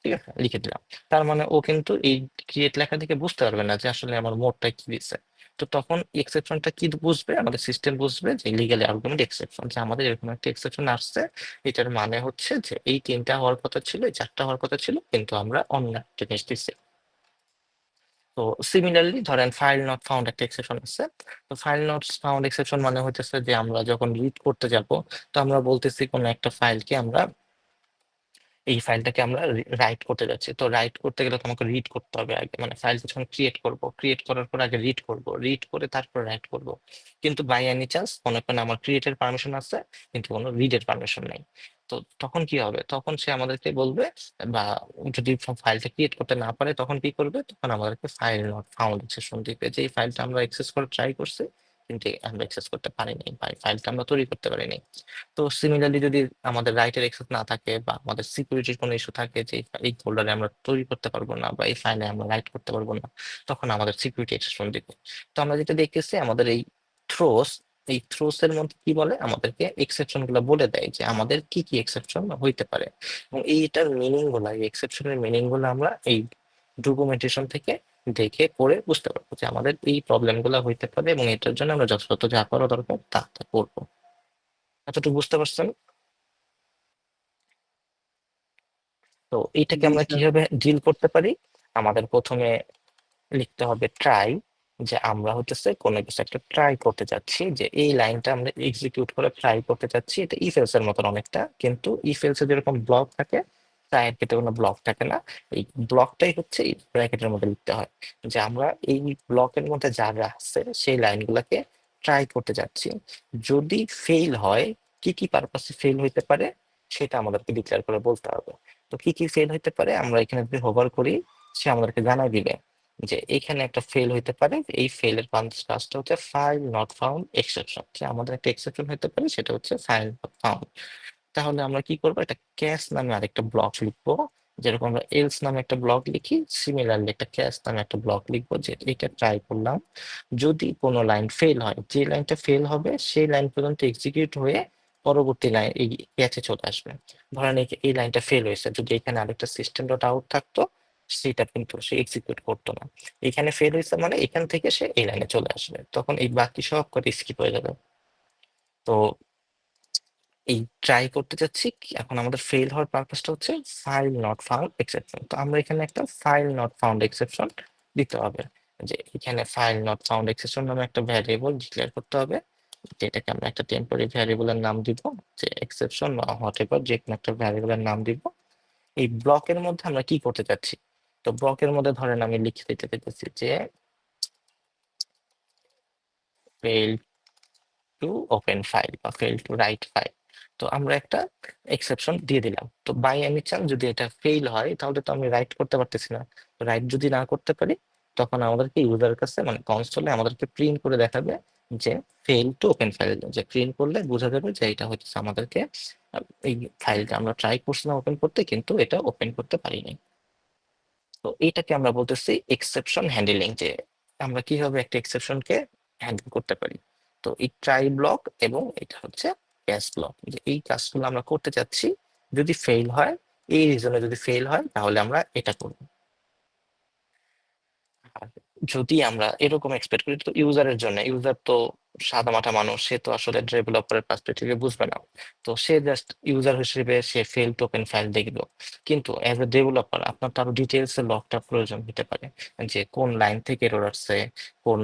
Speaker 1: ঠিক আছে, লিখে দিলাম। তার মানে ও কিন্তু এই ক্রিয়েট লেখা থেকে বুঝতে পারবে না যে আসলে আমার মোডটা কি দিচ্ছে। তো তখন এক্সেপশনটা কি বুঝবে? আমাদের সিস্টেম বুঝবে যে লিগ্যাল আর্গুমেন্ট এক্সেপশন, যে আমাদের এরকম একটা এক্সেপশন আসছে। এটার মানে হচ্ছে যে এই তিনটা হওয়ার কথা ছিল, এই চারটা হওয়ার কথা ছিল, কিন্তু আমরা অন্য একটা জিনিস দিচ্ছি। তো সিমিলারলি ধরেন ফাইল নট ফাউন্ড একটা এক্সেপশন আছে। তো ফাইল নট ফাউন্ড এক্সেপশন মানে হচ্ছে যে আমরা যখন রিড করতে যাব, তো আমরা বলতেছি কোনো একটা ফাইলকে আমরা এই ফাইলটাকে আমরা রাইট করতে যাচ্ছি। তো রাইট করতে গেলে তোমাকে রিড করতে হবে আগে, মানে ফাইলটা যখন ক্রিয়েট করব, ক্রিয়েট করার পর আগে রিড করব, রিড করে তারপর রাইট করব। কিন্তু বাই এনি চান্স মনে করেন আমার ক্রিয়েটের পারমিশন আছে কিন্তু কোনো রিডের পারমিশন নাই, তো তখন কি হবে? তখন সে আমাদেরকে বলবে, বা যদি ফাইলটা ক্রিয়েট করতে না পারে তখন কি করবে? তখন আমাদেরকে ফাইল নট ফাউন্ড এক্সেপশন দিবে, যে এই ফাইলটা আমরা অ্যাক্সেস করে ট্রাই করছি কিন্তু আমরা অ্যাক্সেস করতে পারিনি, ফাইলটা আমরা তৈরি করতে পারিনি। তো সিমিলারলি যদি আমাদের রাইটের অ্যাক্সেস না থাকে বা আমাদের সিকিউরিটির কোনো ইস্যু থাকে যে এই ফোল্ডারে আমরা তৈরি করতে পারবো না বা এই ফাইলে আমরা রাইট করতে পারবো না, তখন আমাদের সিকিউরিটি এক্সেপশন দিবে। তো আমরা যেটা দেখতেছি আমাদের এই থ্রোস এর মধ্যে কি বলে, আমাদেরকে এক্সেপশন গুলো বলে দেয় যে আমাদের কি কি এক্সেপশন হইতে পারে, এবং এইটার মিনিং গুলা, এই এক্সেপশনের মিনিং গুলো আমরা এই ডকুমেন্টেশন থেকে দেখে পড়ে বুঝতে পারবো যে আমাদের এই প্রবলেম গুলা হইতে পারে, এবং এটার জন্য আমরা যথাযথ যা করা দরকার তা করবো। এতটুকু বুঝতে পারছেন? তো এইটাকে
Speaker 5: জি
Speaker 1: আমরা
Speaker 5: স্যার।
Speaker 1: কিভাবে ডিল করতে পারি, আমাদের প্রথমে লিখতে হবে ট্রাই, যে আমরা হতেছে কোনো কিছু একটা ট্রাই করতে যাচ্ছি, যে এই লাইনটা আমরা এক্সিকিউট করে ট্রাই করতে যাচ্ছি। এটা ইফ এলস এর মতন অনেকটা, কিন্তু ইফ এলস এর যেরকম ব্লক থাকে ট্রাই এর ক্ষেত্রে কোনো ব্লক থাকে না। এই ব্লকটাই হচ্ছে এই ব্র্যাকেটের মধ্যে লিখতে হয়, যে আমরা এই ব্লকের মধ্যে যা যা আছে সেই লাইনগুলোকে ট্রাই করতে যাচ্ছি। যদি ফেল হয়, কি কি পারপাসে ফেল হইতে পারে সেটা আমাদেরকে ডিক্লেয়ার করে বলতে হবে। তো কি কি ফেল হইতে পারে আমরা এখানে যদি হোভার করি, সে আমাদেরকে জানাই দিবে যে এখানে একটা ফেল হইতে পারে। এই ফেলের কাজটা হচ্ছে ফাইল নট ফাউন্ড এক্সেপশন, যে আমাদের একটা এক্সেপশন হইতে পারে, সেটা হচ্ছে ফাইল নট ফাউন্ড। তাহলে আমরা কি করবো, একটা ক্যাশ নামে আরেকটা ব্লক লিখবো, যেরকম আমরা এলস নামে একটা ব্লক লিখি, সিমিলারলি একটা ক্যাশ নামে একটা ব্লক লিখবো, যে এটা ট্রাই করলাম। যদি কোনো লাইন ফেল হয়, যে লাইনটা ফেল হবে সেই লাইন পর্যন্ত এক্সিকিউট হয়ে পরবর্তী লাইন এই ক্যাচে চলে আসবে। ধরেন এই লাইনটা ফেল হয়েছে, যদি এখানে আরেকটা সিস্টেম ডট আউট থাকতো সেটা কিন্তু সে এক্সিকিউট করতো না। এখানে ফেল হয়েছে মানে এখান থেকে সে এই লাইনে চলে আসবে, তখন এই বাকি সব করে স্কিপ হয়ে যাবে। তো এই ট্রাই করতে যাচ্ছি এখন আমাদের ফেল হওয়ার পারপাসটা হচ্ছে ফাইল নট ফাউন্ড এক্সেপশন। তো আমরা এখানে একটা ফাইল নট ফাউন্ড এক্সেপশন দিতে হবে, যে এখানে ফাইল নট ফাউন্ড এক্সেপশন নামে একটা ভ্যারিয়েবল ডিক্লেয়ার করতে হবে, যেটাকে আমরা একটা টেম্পোরারি ভ্যারিয়েবলের নাম দিব, যে এক্সেপশন বা হোয়াট এভার যে কোনো একটা ভ্যারিয়েবলের নাম দিব। এই ব্লকের মধ্যে আমরা কি করতে চাচ্ছি, তো ব্লকের মধ্যে ধরেন আমি লিখে দিতে চাইতেছি যে ফেল টু ওপেন ফাইল বা ফেল টু রাইট ফাইল। তো আমরা একটা এক্সেপশন দিয়ে দিলাম। তো বাই এনি চান্স যদি এটা ফেল হয়, তাহলে তো আমি রাইট করতে পারতেছি না। রাইট যদি না করতে পারি, তখন আমাদেরকে ইউজারের কাছে মানে কনসোলে আমাদেরকে প্রিন্ট করে দেখাবে যে ফেল টু ওপেন ফাইল, যে প্রিন্ট করলে বোঝা যাবে যে এটা হচ্ছে আমাদেরকে এই ফাইলটা আমরা ট্রাই করছিলাম ওপেন করতে, কিন্তু এটা ওপেন করতে পারিনি। তো এইটাকে আমরা বলতেছি এক্সেপশন হ্যান্ডলিং, যে আমরা কিভাবে একটা এক্সেপশনকে হ্যান্ডেল করতে পারি। তো এই ট্রাই ব্লক এবং এটা হচ্ছে ক্যাচ ব্লক, যে এই কাজগুলো আমরা করতে চাচ্ছি। যদি ফেল হয়, এই রিজনে যদি ফেল হয়, তাহলে আমরা এটা করব। আর যদি আমরা এরকম এক্সপেক্ট করি, তো ইউজারের জন্য, ইউজার তো সাদামাটা মানুষ, সে তো আসলে ডেভেলপারের পার্সপেক্টিভে বুঝবে না। তো সে জাস্ট ইউজার হিসেবে সে ফেল টু ওপেন ফাইল দেখলো, কিন্তু অ্যাজ এ ডেভেলপার আপনার তো আরো ডিটেলস এর লগটা প্রয়োজন হতে পারে, যে কোন লাইন থেকে এরর আসছে, কোন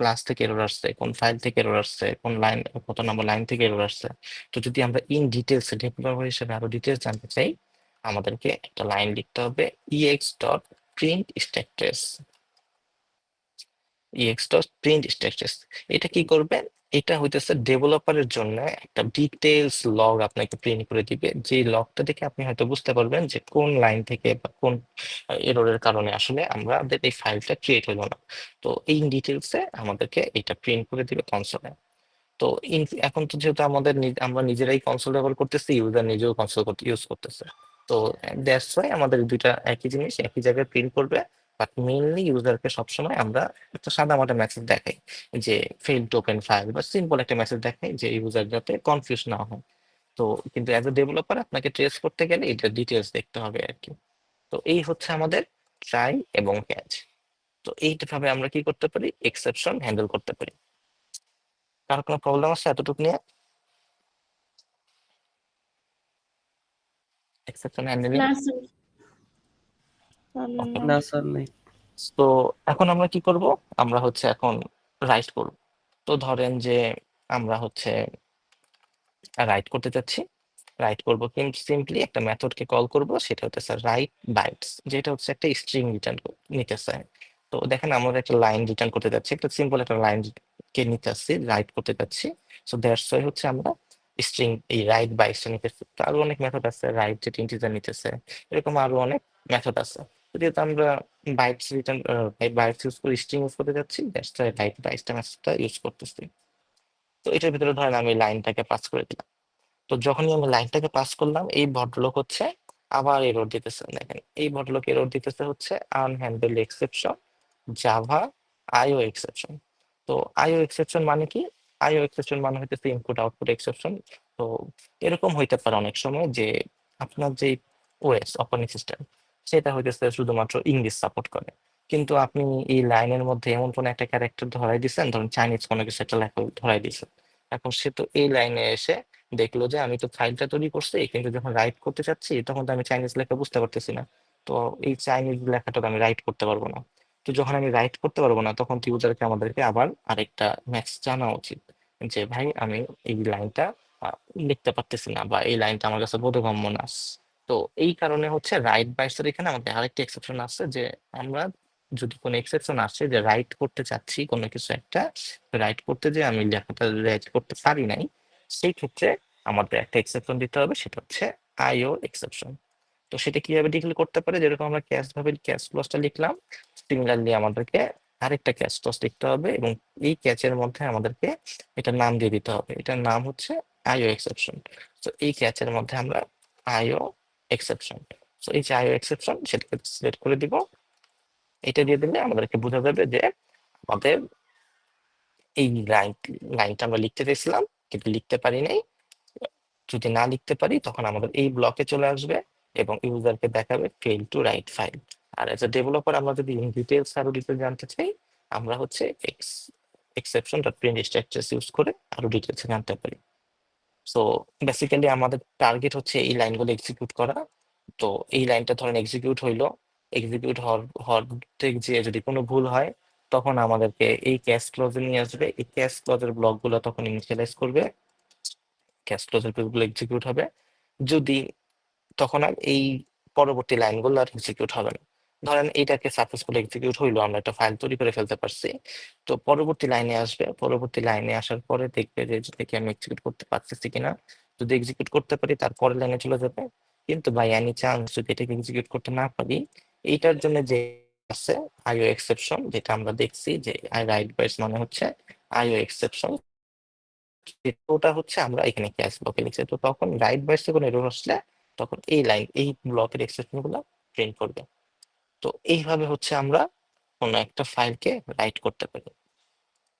Speaker 1: ক্লাস থেকে এরর আসছে, কোন ফাইল থেকে এরর আসছে, কোন লাইন, কত নম্বর লাইন থেকে এরর আসছে। তো যদি আমরা ইন ডিটেলস ডেভেলপার হিসেবে আরো ডিটেলস জানতে চাই, আমাদেরকে একটা লাইন লিখতে হবে, ex dot print status, ex.print status। এটা কি করবে, এটা হইতেছে ডেভেলপারের জন্য একটা ডিটেলস লগ আপনাকে প্রিন্ট করে দিবে, যে লগটা দেখে আপনি হয়তো বুঝতে পারবেন যে কোন লাইন থেকে বা কোন এররের কারণে আসলে আমাদের এই ফাইলটা ক্রিয়েট হলো না। তো এই ডিটেলসে আমাদেরকে এটা প্রিন্ট করে দিবে কনসোলে। তো এখন তো যেহেতু আমরা নিজেরাই কনসোল ব্যবহার করতেছি, ইউজার নিজেও কনসোল ইউজ করতেছে। তো দ্যাটস ওয়াই আমাদের দুইটা একই জিনিস একই জায়গায় প্রিন্ট করবে। বাট মেইনলি ইউজারকে সবসময় আমরা একটা সাদামাটা মেসেজ দেখাই, যে ফেল টু ওপেন ফাইল, বা সিম্পল একটা মেসেজ দেখাই, যে ইউজার যাতে কনফিউজ না হয়। তো কিন্তু অ্যাজ এ ডেভেলপার আপনাকে ট্রেস করতে গেলে এটা ডিটেলস দেখতে হবে আর কি। তো এই হচ্ছে আমাদের ট্রাই এবং ক্যাচ। তো এইভাবে আমরা কি করতে পারি, এক্সেপশন হ্যান্ডেল করতে পারি। কার কোনো প্রবলেম আছে এতটুকু নিয়ে, এক্সেপশন হ্যান্ডলিং?
Speaker 6: না স্যার,
Speaker 1: ওকে।
Speaker 5: না স্যার নেই।
Speaker 1: তো এখন আমরা কি করব, আমরা হচ্ছে এখন রাইট করব। তো ধরেন যে আমরা হচ্ছে রাইট করতে চাচ্ছি, রাইট করব কিন্তু সিম্পলি একটা মেথডকে কল করব, সেটা হচ্ছে স্যার রাইট বাইটস, যেটা হচ্ছে একটা স্ট্রিং রিটার্ন নিতে চাই। তো দেখেন আমরা একটা লাইন রিটার্ন করতে যাচ্ছি, একটা সিম্পল একটা লাইন কে নিতে আসছি, রাইট করতে যাচ্ছি। সো দ্যাটস ওয়াই হচ্ছে আমরা স্ট্রিং এই রাইট বাইটসটা নিতেছি। তো আরো অনেক মেথড আছে, রাইট যেটা ইন্টিজার নিতেছে, এরকম আরো অনেক মেথড আছে। তো যেহেতু আমরা বাইটস রিটার্ন বাইটস ইউজ করে স্ট্রিং ইউজ করতে যাচ্ছি, দ্যাটস ওয়াই বাইটটা মেসেজটা ইউজ করতেছি। তো এটার ভিতরে ধরেন আমি লাইনটাকে পাস করে দিলাম। তো যখনই আমি লাইনটাকে পাস করলাম, এই ভদ্রলোক হচ্ছে আবার এরর দিতেছে। দেখেন এই ভদ্রলোক এরর দিতেছে হচ্ছে আনহ্যান্ডেলড এক্সেপশন জাভা আইও এক্সেপশন। তো আইও এক্সেপশন মানে কি? আইও এক্সেপশন মানে হইতেছে ইনপুট আউটপুট এক্সেপশন। তো এরকম হইতে পারে অনেক সময় যে আপনার যে ওএস অপারেটিং সিস্টেম সেটা হইতেছে শুধুমাত্র ইংলিশ সাপোর্ট করে, কিন্তু আপনি এই লাইনের মধ্যে এমন কোন একটা ক্যারেক্টার ধরাই দিচ্ছেন, ধরুন চাইনিজ কোনো কিছু একটা লেখা ধরাই দিচ্ছেন। এখন সে তো এই লাইনে এসে দেখলো যে আমি তো ফাইলটা তৈরি করছি, কিন্তু যখন রাইট করতে চাচ্ছি তখন তো আমি চাইনিজ লেখা বুঝতে পারতেছি না। তো এই চাইনিজ লেখাটা তো আমি রাইট করতে পারবো না। তো যখন আমি রাইট করতে পারবো না, তখন তো ইউজারকে আমাদেরকে আবার আরেকটা ম্যাথস জানা উচিত যে ভাই আমি এই লাইনটা লিখতে পারতেছি না, বা এই লাইনটা আমার কাছে বোধগম্য না। তো এই কারণে হচ্ছে রাইট বাইসের এখানে আমাদের আরেকটা এক্সেপশন আছে যে আমরা যদি কোনো এক্সেপশন আসে যে রাইট করতে চাচ্ছি কোনো কিছু একটা, রাইট করতে যে আমি লেখাটা রাইট করতে পারি নাই, সেই ক্ষেত্রে আমাদের একটা এক্সেপশন দিতে হবে, সেটা হচ্ছে আইও এক্সেপশন। তো সেটা কিভাবে ডিক্লেয়ার করতে পারে? যেরকম আমরা ক্যাচ ক্লজটা লিখলাম, সিমিলারলি আমাদেরকে আরেকটা ক্যাচ ক্লজ লিখতে হবে, এবং এই ক্যাচের মধ্যে আমাদেরকে এটার নাম দিয়ে দিতে হবে। এটার নাম হচ্ছে আইও এক্সেপশন। তো এই ক্যাচের মধ্যে আমরা আইও এক্সেপশন, তো এই যে আইও এক্সেপশন সেটাকে সিলেক্ট করে দিব। এটা দিয়ে দিলে আমাদেরকে বোঝা যাবে যে আমাদের এই লাইনটা আমরা লিখতে চাইছিলাম কিন্তু লিখতে পারি নাই। যদি না লিখতে পারি তখন আমাদের এই ব্লকে চলে আসবে এবং ইউজারকে দেখাবে ফেল টু রাইট ফাইল। আর এজ এ ডেভেলপার আমরা যদি ইন ডিটেলস আরো ডিটেল জানতে চাই, আমরা হচ্ছে exception dot print structures use করে আরো ডিটেলস জানতে পারি। সো বেসিক্যালি আমাদের টার্গেট হচ্ছে এই লাইনগুলো এক্সিকিউট করা। তো এই লাইনটা ধরেন এক্সিকিউট হইলো, এক্সিকিউট হতে যে যদি কোনো ভুল হয় তখন আমাদেরকে এই ক্যাশ ক্লজে নিয়ে আসবে। এই ক্যাশ ক্লজের ব্লকগুলো তখন ইনিশিয়ালাইজ করবে, ক্যাশ ক্লজের গুলো এক্সিকিউট হবে। যদি তখন আর এই পরবর্তী লাইনগুলো আর এক্সিকিউট হবে না। ধরেন এটাকে সাকসেসফুল এক্সিকিউট হইলো, আমরা একটা ফাইল তৈরি করে ফেলতে পারছি, তো পরবর্তী লাইনে আসবে। পরবর্তী লাইনে আসার পরে দেখবে যে দেখি আমি এক্সিকিউট করতে পারতেছি কিনা। যদি এক্সিকিউট করতে পারি তারপরের লাইনে চলে যাবে। কিন্তু বাই এনি চান্স যদি এটাকে এক্সিকিউট করতে না পারি, এইটার জন্য যে আছে আইও এক্সেপশন, যেটা আমরা দেখছি যে রাইট বাইটস মানে হচ্ছে আইও এক্সেপশন, ওটা হচ্ছে আমরা এখানে ক্যাশ ব্লকে লিখছি। তো তখন রাইট বাইটসে কোনো এরর আসলে তখন এই ব্লকের এক্সেপশন গুলো প্রিন্ট করবে। তো এইভাবে হচ্ছে আমরা কোনো একটা ফাইলকে রাইট করতে পারি।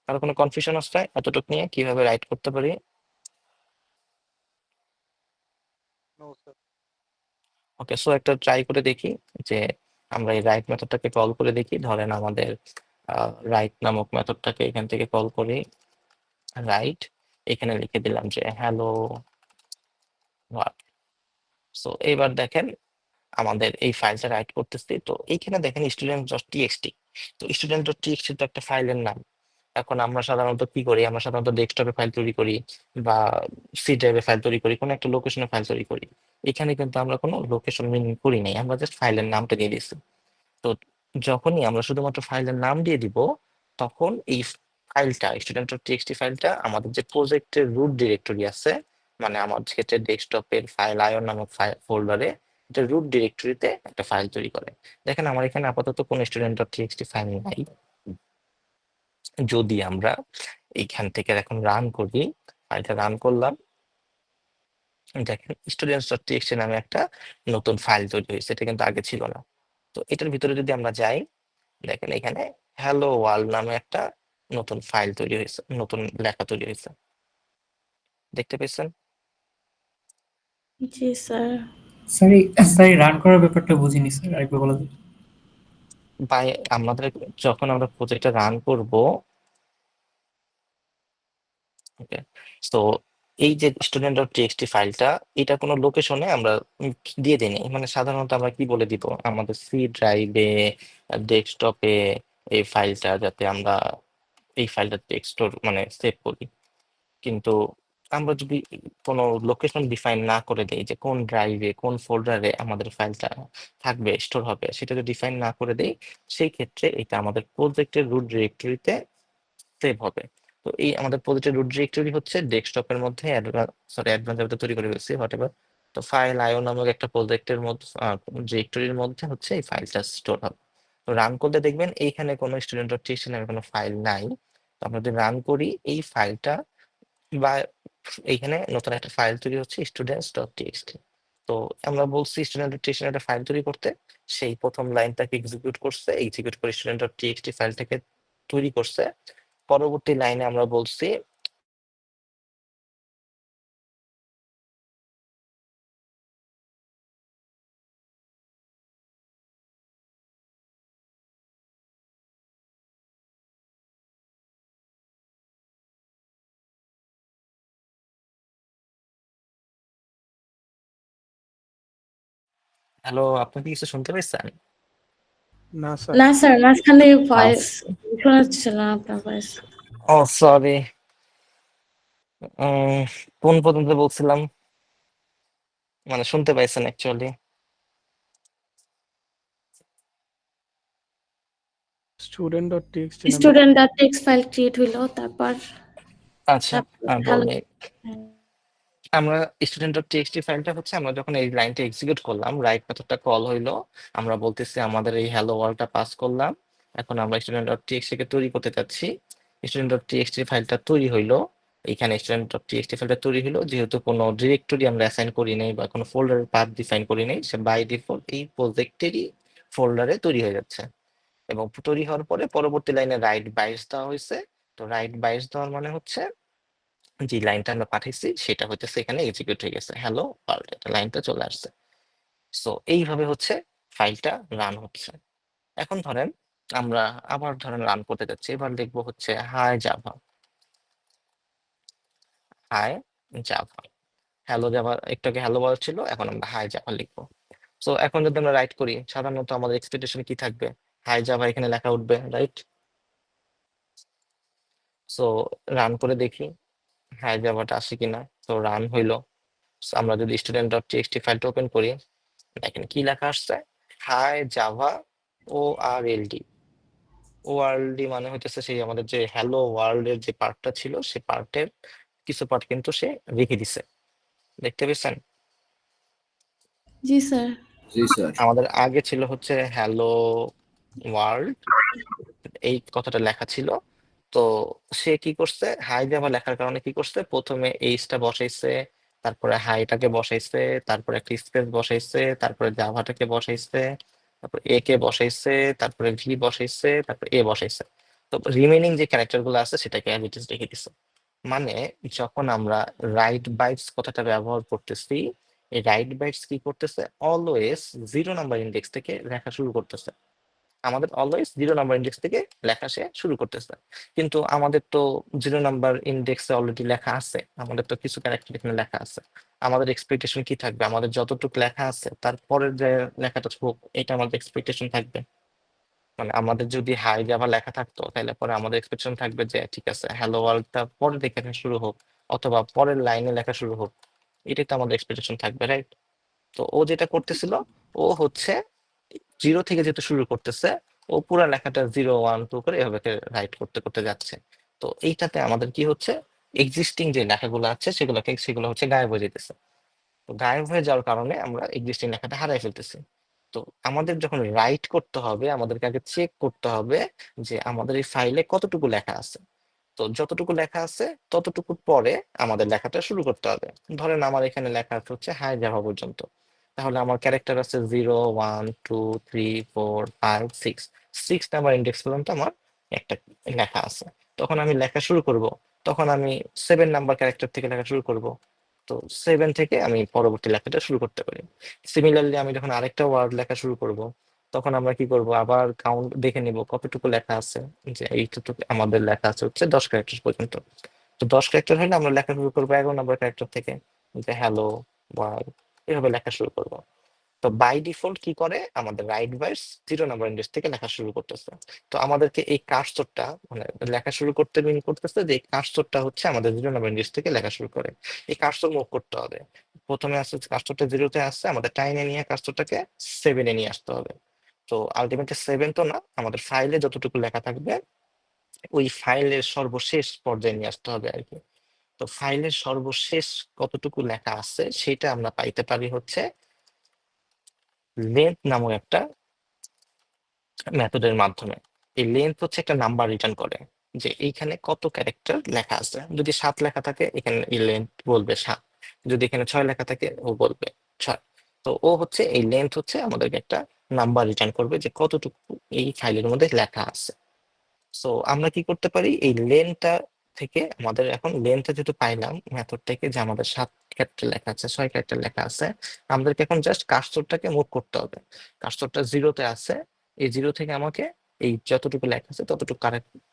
Speaker 1: আর কোনো কনফিউশন আসলে এতটুকু নিয়ে কিভাবে রাইট করতে পারি? ওকে, সো একটা ট্রাই করে দেখি যে আমরা এই রাইট মেথডটাকে কল করে দেখি। ধরেন আমাদের রাইট নামক মেথডটাকে এখান থেকে কল করি, রাইট, এখানে লিখে দিলাম যে হ্যালো ওয়ার্ল্ড। সো এবার দেখেন আমাদের এই ফাইলটা রাইট করতেছি। তো এইখানে দেখেন স্টুডেন্ট ডট টিএক্সটি। তো স্টুডেন্ট ডট টিএক্সটি তো একটা ফাইলের নাম। এখন আমরা সাধারণত কি করি? আমরা সাধারণত ডেস্কটপে ফাইল তৈরি করি বা সি ড্রাইভে ফাইল তৈরি করি, কোনো একটা লোকেশনে ফাইল তৈরি করি। এখানে কিন্তু আমরা কোনো লোকেশন মিনিং করি নাই, আমরা জাস্ট ফাইলের নামটা দিয়ে দিচ্ছি। তো যখনই আমরা শুধুমাত্র ফাইলের নাম দিয়ে দিব, তখন এই ফাইলটা স্টুডেন্ট ডট টিএক্সটি ফাইলটা আমাদের যে প্রজেক্টের রুট ডিরেক্টরি আছে, মানে আমার ক্ষেত্রে ডেস্কটপের ফাইল আয়ন নামক ফোল্ডারে, এটা রুট ডিরেক্টরিতে একটা ফাইল তৈরি করে। দেখেন আমার এখানে আপাতত কোনো স্টুডেন্ট ডট টিএক্সটি ফাইল নাই। যদি আমরা এইখান থেকে এখন রান করি, ফাইলটা রান করলাম, দেখেন স্টুডেন্টস ডট টিএক্সটি নামে একটা নতুন ফাইল তৈরি হয়েছে, এটা কিন্তু আগে ছিল না। তো এটার ভিতরে যদি আমরা যাই, দেখেন এখানে হ্যালো ওয়ার্ল্ড নামে একটা নতুন ফাইল তৈরি হয়েছে, নতুন লেখা তৈরি হয়েছে, দেখতে পেয়েছেন?
Speaker 6: জি স্যার।
Speaker 7: স্যার রান করার ব্যাপারটা বুঝিনি স্যার, আরেকবার বলা যায়?
Speaker 1: বাই আমাদের যখন আমরা প্রজেক্টটা রান করব, ওকে, তো এই যে স্টুডেন্ট ডট টিএক্সটি ফাইলটা, এটা কোনো লোকেশনে আমরা দিয়ে দিই নাই। মানে সাধারণত আমরা কি বলে দিব, আমাদের সি ড্রাইভে, ডেস্কটপে এই ফাইলটা যাতে আমরা এই ফাইলটা স্টোর মানে সেভ করি। কিন্তু আমরা যদি কোনো লোকেশন ডিফাইন না করে দেই যে কোন ড্রাইভে কোন ফোল্ডারে আমাদের ফাইলটা থাকবে, স্টোর হবে, সেটা যদি ডিফাইন না করে দেই, সেই ক্ষেত্রে এটা আমাদের প্রজেক্টের রুট ডিরেক্টরিতে সেভ হবে। তো এই আমাদের প্রজেক্টের রুট ডিরেক্টরি হচ্ছে ডেস্কটপের মধ্যে অ্যাডভান্স তৈরি করে ফেলছি হোয়াটএভার। তো ফাইল আইও নামক একটা প্রজেক্টের মধ্যে ডিরেক্টরির মধ্যে হচ্ছে এই ফাইলটা স্টোর হবে। তো রান করলে দেখবেন এইখানে কোনো স্টুডেন্ট ডট টিএক্সটি নামে কোনো ফাইল নাই। তো আমরা যদি রান করি এই ফাইলটা বা এইখানে নতুন একটা ফাইল তৈরি হচ্ছে স্টুডেন্টস ডট টিএক্সটি। তো আমরা বলছি স্টুডেন্ট ডট টিএক্সটি একটা ফাইল তৈরি করতে, সেই প্রথম লাইনটাকে এক্সিকিউট করছে, এক্সিকিউট করে স্টুডেন্ট ডট টিএক্সটি ফাইলটাকে তৈরি করছে। পরবর্তী লাইনে আমরা বলছি হ্যালো, আপনি কি কিছু শুনতে পাচ্ছেন?
Speaker 3: না স্যার।
Speaker 6: না স্যার, মাঝখানে ভয়েস শোনা যাচ্ছিল না আপনার ভয়েস।
Speaker 1: ও সরি, কোন পর্যন্ত বলছিলাম, মানে শুনতে পাইছেন অ্যাকচুয়ালি?
Speaker 3: স্টুডেন্ট ডট টিএক্সটি নামে
Speaker 6: student dot text file create হইলো, তারপর
Speaker 1: আচ্ছা,
Speaker 6: হ্যালো।
Speaker 1: বলি আমরা স্টুডেন্ট ডট টিএক্সটি ফাইলটা হচ্ছে আমরা যখন এই লাইনটা এক্সিকিউট করলাম, রাইট মেথডটা কল হইলো, আমরা বলতেছি আমাদের এই হ্যালো ওয়ার্ল্ডটা পাস করলাম, এখন আমরা স্টুডেন্ট ডট টিএক্সটি কে তৈরি করতে চাচ্ছি। স্টুডেন্ট ডট টিএক্সটি ফাইলটা তৈরি হইলো, এইখানে স্টুডেন্ট ডট টিএক্সটি ফাইলটা তৈরি হইলো, যেহেতু কোনো ডিরেক্টরি আমরা অ্যাসাইন করি নাই বা কোনো ফোল্ডারের পাথ ডিফাইন করি নাই, সে বাই ডিফল্ট এই প্রজেক্টেরই ফোল্ডারে তৈরি হয়ে যাচ্ছে। এবং তৈরি হওয়ার পরে পরবর্তী লাইনে রাইট বাইস দেওয়া হয়েছে। তো রাইট বাইস দেওয়ার মানে হচ্ছে যে লাইনটা আমরা পাঠাইছি সেটা হইতেছে এখানে এক্সিকিউট হয়ে গেছে, হ্যালো ওয়ার্ল্ড এটা লাইনটা চলে আসছে। সো এইভাবে হচ্ছে ফাইলটা রান হচ্ছে। এখন ধরেন আমরা আবার ধরেন রান করতে যাচ্ছি, এবার দেখবো হচ্ছে hi Java, hi Java, hello Java, একটু আগে হ্যালো ওয়ার্ল্ড ছিল, এখন আমরা হাই জাভা লিখবো। সো এখন যদি আমরা রাইট করি, সাধারণত আমাদের এক্সপেকটেশন কি থাকবে, হাই জাভা এখানে লেখা উঠবে, রাইট? সো রান করে দেখি হাই জাভাটা আসে কিনা। তো রান হইলো। So, আমরা যদি স্টুডেন্ট ডট টিএক্সটি ফাইলটা ওপেন করি, দেখেন কি লেখা আসছে, হাই জাভা ও আর এল ডি। ও আর ডি মানে হইতেছে সেই আমাদের যে হ্যালো ওয়ার্ল্ড এর যে পার্টটা ছিল সে পার্টের কিছু পার্ট কিন্তু সে রেখে দিছে, দেখতে পেয়েছেন?
Speaker 6: জি স্যার।
Speaker 8: জি স্যার।
Speaker 1: আমাদের আগে ছিল হচ্ছে হ্যালো ওয়ার্ল্ড, এই কথাটা লেখা ছিল। তো সে কি করছে, হাই জাভা লেখার কারণে কি করছে, প্রথমে এইচটা বসাইছে, তারপরে হাইটাকে বসাইছে, তারপরে একটা স্পেস বসাইছে, তারপরে জাভাটাকে বসাইছে, তারপর এ কে বসাইছে, তারপরে ভি বসাইছে, তারপরে এ বসাইছে। তো রিমেইনিং যে ক্যারেক্টার গুলো আছে সেটাকে অ্যাজ ইট ইজ রেখে দিছে। মানে যখন আমরা রাইট বাইটস কথাটা ব্যবহার করতেছি, এই রাইট বাইটস কি করতেছে, অলওয়েজ 0 নাম্বার ইন্ডেক্স থেকে লেখা শুরু করতেছে। আমাদের অলওয়েজ 0 নাম্বার ইন্ডেক্স থেকে লেখা সে শুরু করতেছে। কিন্তু আমাদের তো 0 নাম্বার ইন্ডেক্সে অলরেডি লেখা আছে, আমাদের তো কিছু ক্যারেক্টার এখানে লেখা আছে। আমাদের এক্সপেকটেশন কি থাকবে, আমাদের যতটুকু লেখা আছে তারপরের যে লেখাটা হোক, এটা আমাদের এক্সপেকটেশন থাকবে। মানে আমাদের যদি হাই জাভা লেখা থাকতো তাহলে পরে আমাদের এক্সপেকটেশন থাকবে যে ঠিক আছে হ্যালো ওয়ার্ল্ডটা পরে লেখা শুরু হোক, অথবা পরের লাইনে লেখা শুরু হোক, এটাই তো আমাদের এক্সপেকটেশন থাকবে, রাইট? তো ও যেটা করতেছিল, ও হচ্ছে 0 থেকে যেহেতু শুরু করতেছে, ও পুরো লেখাটা 0 1 2 করে এভাবে রাইট করতে করতে যাচ্ছে। তো এইটাতে আমাদের কি হচ্ছে, এক্সিস্টিং যে লেখাগুলো আছে সেগুলো হচ্ছে গায়েব হয়ে যেতেছে। তো গায়েব হয়ে যাওয়ার কারণে আমরা এক্সিস্টিং লেখাটা হারাই ফেলতেছি। তো আমাদের যখন রাইট করতে হবে, আমাদেরকে আগে চেক করতে হবে যে আমাদের এই ফাইলে কতটুকু লেখা আছে। তো যতটুকু লেখা আছে ততটুকু পরে আমাদের লেখাটা শুরু করতে হবে। ধরেন আমার এখানে লেখা আছে হচ্ছে হাই জাভা পর্যন্ত, তাহলে আমার ক্যারেক্টার আছে 0 1 2 3 4 5 6, 6 নাম্বার ইন্ডেক্স পর্যন্ত আমার একটা লেখা আছে। তখন আমি লেখা শুরু করব, তখন আমি 7 নাম্বার ক্যারেক্টার থেকে লেখা শুরু করব। তো 7 থেকে আমি পরবর্তী লেখাটা শুরু করতে পারি। সিমিলারলি আমি যখন আরেকটা ওয়ার্ড লেখা শুরু করব, তখন আমরা কি করব, আবার কাউন্ট দেখে নিব কতটুকু লেখা আছে, যে এইটুকু আমাদের লেখা আছে হচ্ছে 10 ক্যারেক্টার পর্যন্ত। তো 10 ক্যারেক্টার হলে আমরা লেখা শুরু করবো 11 নম্বর ক্যারেক্টার থেকে, যে হ্যালো ওয়ার্ল্ড, এভাবে লেখা শুরু করব। তো বাই ডিফল্ট কি করে, আমাদের রাইট ভার্স 0 নাম্বার ইন্ডেক্স থেকে লেখা শুরু করতেছে। তো আমাদেরকে এই কার্সরটা মানে লেখা শুরু করতে মিন করতেছে যে এই কার্সরটা হচ্ছে আমাদের 0 নাম্বার ইন্ডেক্স থেকে লেখা শুরু করে। এই কার্সর মুভ করতে হবে, প্রথমে আসছে কার্সরটা 0-তে আসছে, আমাদের টাইনে নিয়ে কার্সরটাকে 7-এ নিয়ে আসতে হবে। তো আলটিমেটলি 7 তো না, আমাদের ফাইলে যতটুকু লেখা থাকবে ওই ফাইলের সর্বশেষ পর্যায়ে নিয়ে আসতে হবে আর কি। তো ফাইলের সর্বশেষ কতটুকু লেখা আছে সেটা আমরা পাইতে পারি হচ্ছে লেন্থ নামক একটা মেথডের মাধ্যমে। এই লেন্থ হচ্ছে একটা নাম্বার রিটার্ন করে যে এইখানে কত ক্যারেক্টার লেখা আছে। যদি 7 লেখা থাকে এখানে এই লেন্থ বলবে 7, যদি এখানে 6 লেখা থাকে ও বলবে 6। তো ও হচ্ছে এই লেন্থ হচ্ছে আমাদেরকে একটা নাম্বার রিটার্ন করবে যে কতটুকু এই ফাইলের মধ্যে লেখা আছে। সো আমরা কি করতে পারি, এই লেনটা থেকে আমাদের এখন লেনটা যেহেতু পাইলাম মেথড থেকে যে আমাদের 7 ক্যারেক্টার লেখা আছে, 6 ক্যারেক্টার লেখা আছে, আমাদেরকে এখন জাস্ট কার্সরটাকে মুভ করতে হবে। কার্সরটা 0-তে আছে, এই 0 থেকে আমাকে এই যতটুকু লেখা আছে ততটুকু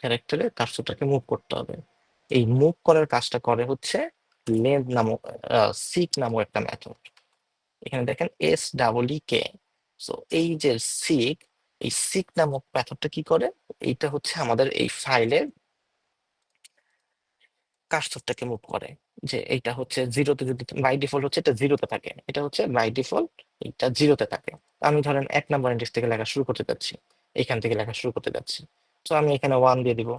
Speaker 1: ক্যারেক্টারে কার্সরটাকে মুভ করতে হবে। এই মুভ করার কাজটা করে হচ্ছে লেন্থ নামক সিক নামক একটা মেথড। এখানে দেখেন SEEK। সো এই যে সিক, এই সিক নামক মেথডটা কি করে, এইটা হচ্ছে আমাদের এই ফাইলের কার্সরটাকে মুভ করে। যে এটা হচ্ছে 0-তে, যদি বাই ডিফল্ট হচ্ছে এটা 0-তে থাকে, এটা হচ্ছে বাই ডিফল্ট এটা 0-তে থাকে। আমি ধরেন 1 নাম্বার ইন্ডেক্স থেকে লেখা শুরু করতে যাচ্ছি, এখান থেকে লেখা শুরু করতে যাচ্ছি, তো আমি এখানে 1 দিয়ে দিব।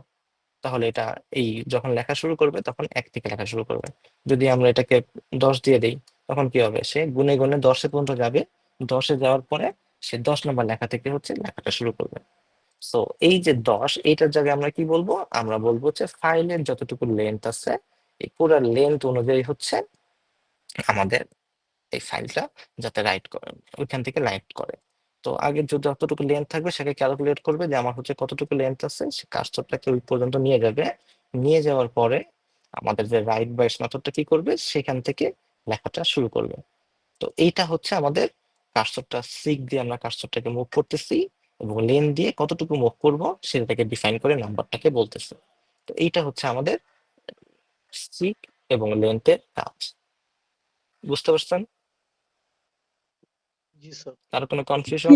Speaker 1: তাহলে এটা এই যখন লেখা শুরু করবে তখন 1 থেকে লেখা শুরু করবে। যদি আমরা এটাকে 10 দিয়ে দিই তখন কি হবে, সে গুনে গুনে 10-এ পর্যন্ত যাবে, 10-এ যাওয়ার পরে সে 10 নাম্বার লেখা থেকে হচ্ছে লেখাটা শুরু করবে। সো এই যে 10, এইটার জায়গায় আমরা কি বলবো, আমরা বলবো হচ্ছে ফাইলের যতটুকু লেন্থ আছে এই পুরো লেন্থ অনুযায়ী হচ্ছে আমাদের এই ফাইলটা যাতে রাইট করে, ওইখান থেকে রাইট করে। তো আগে যদি যতটুকু লেন্থ থাকবে সেটা ক্যালকুলেট করবে যে আমার হচ্ছে কতটুকু লেন্থ আছে, সে কার্সরটাকে ওই পর্যন্ত নিয়ে যাবে। নিয়ে যাওয়ার পরে আমাদের যে রাইট বাইস মেথডটা কি করবে, সেখান থেকে লেখাটা শুরু করবে। তো এইটা হচ্ছে আমাদের কার্সরটা সিক দিয়ে আমরা কার্সরটাকে মুভ করতেছি এবং লেন দিয়ে কতটুকু মুভ করব সেটাকে ডিফাইন করে নাম্বারটাকে বলতেছে। তো এইটা হচ্ছে আমাদের সিক এবং লেন্থের কাজ। বুঝতে পারছেন?
Speaker 3: জি স্যার।
Speaker 1: কারো কোনো কনফিউশন?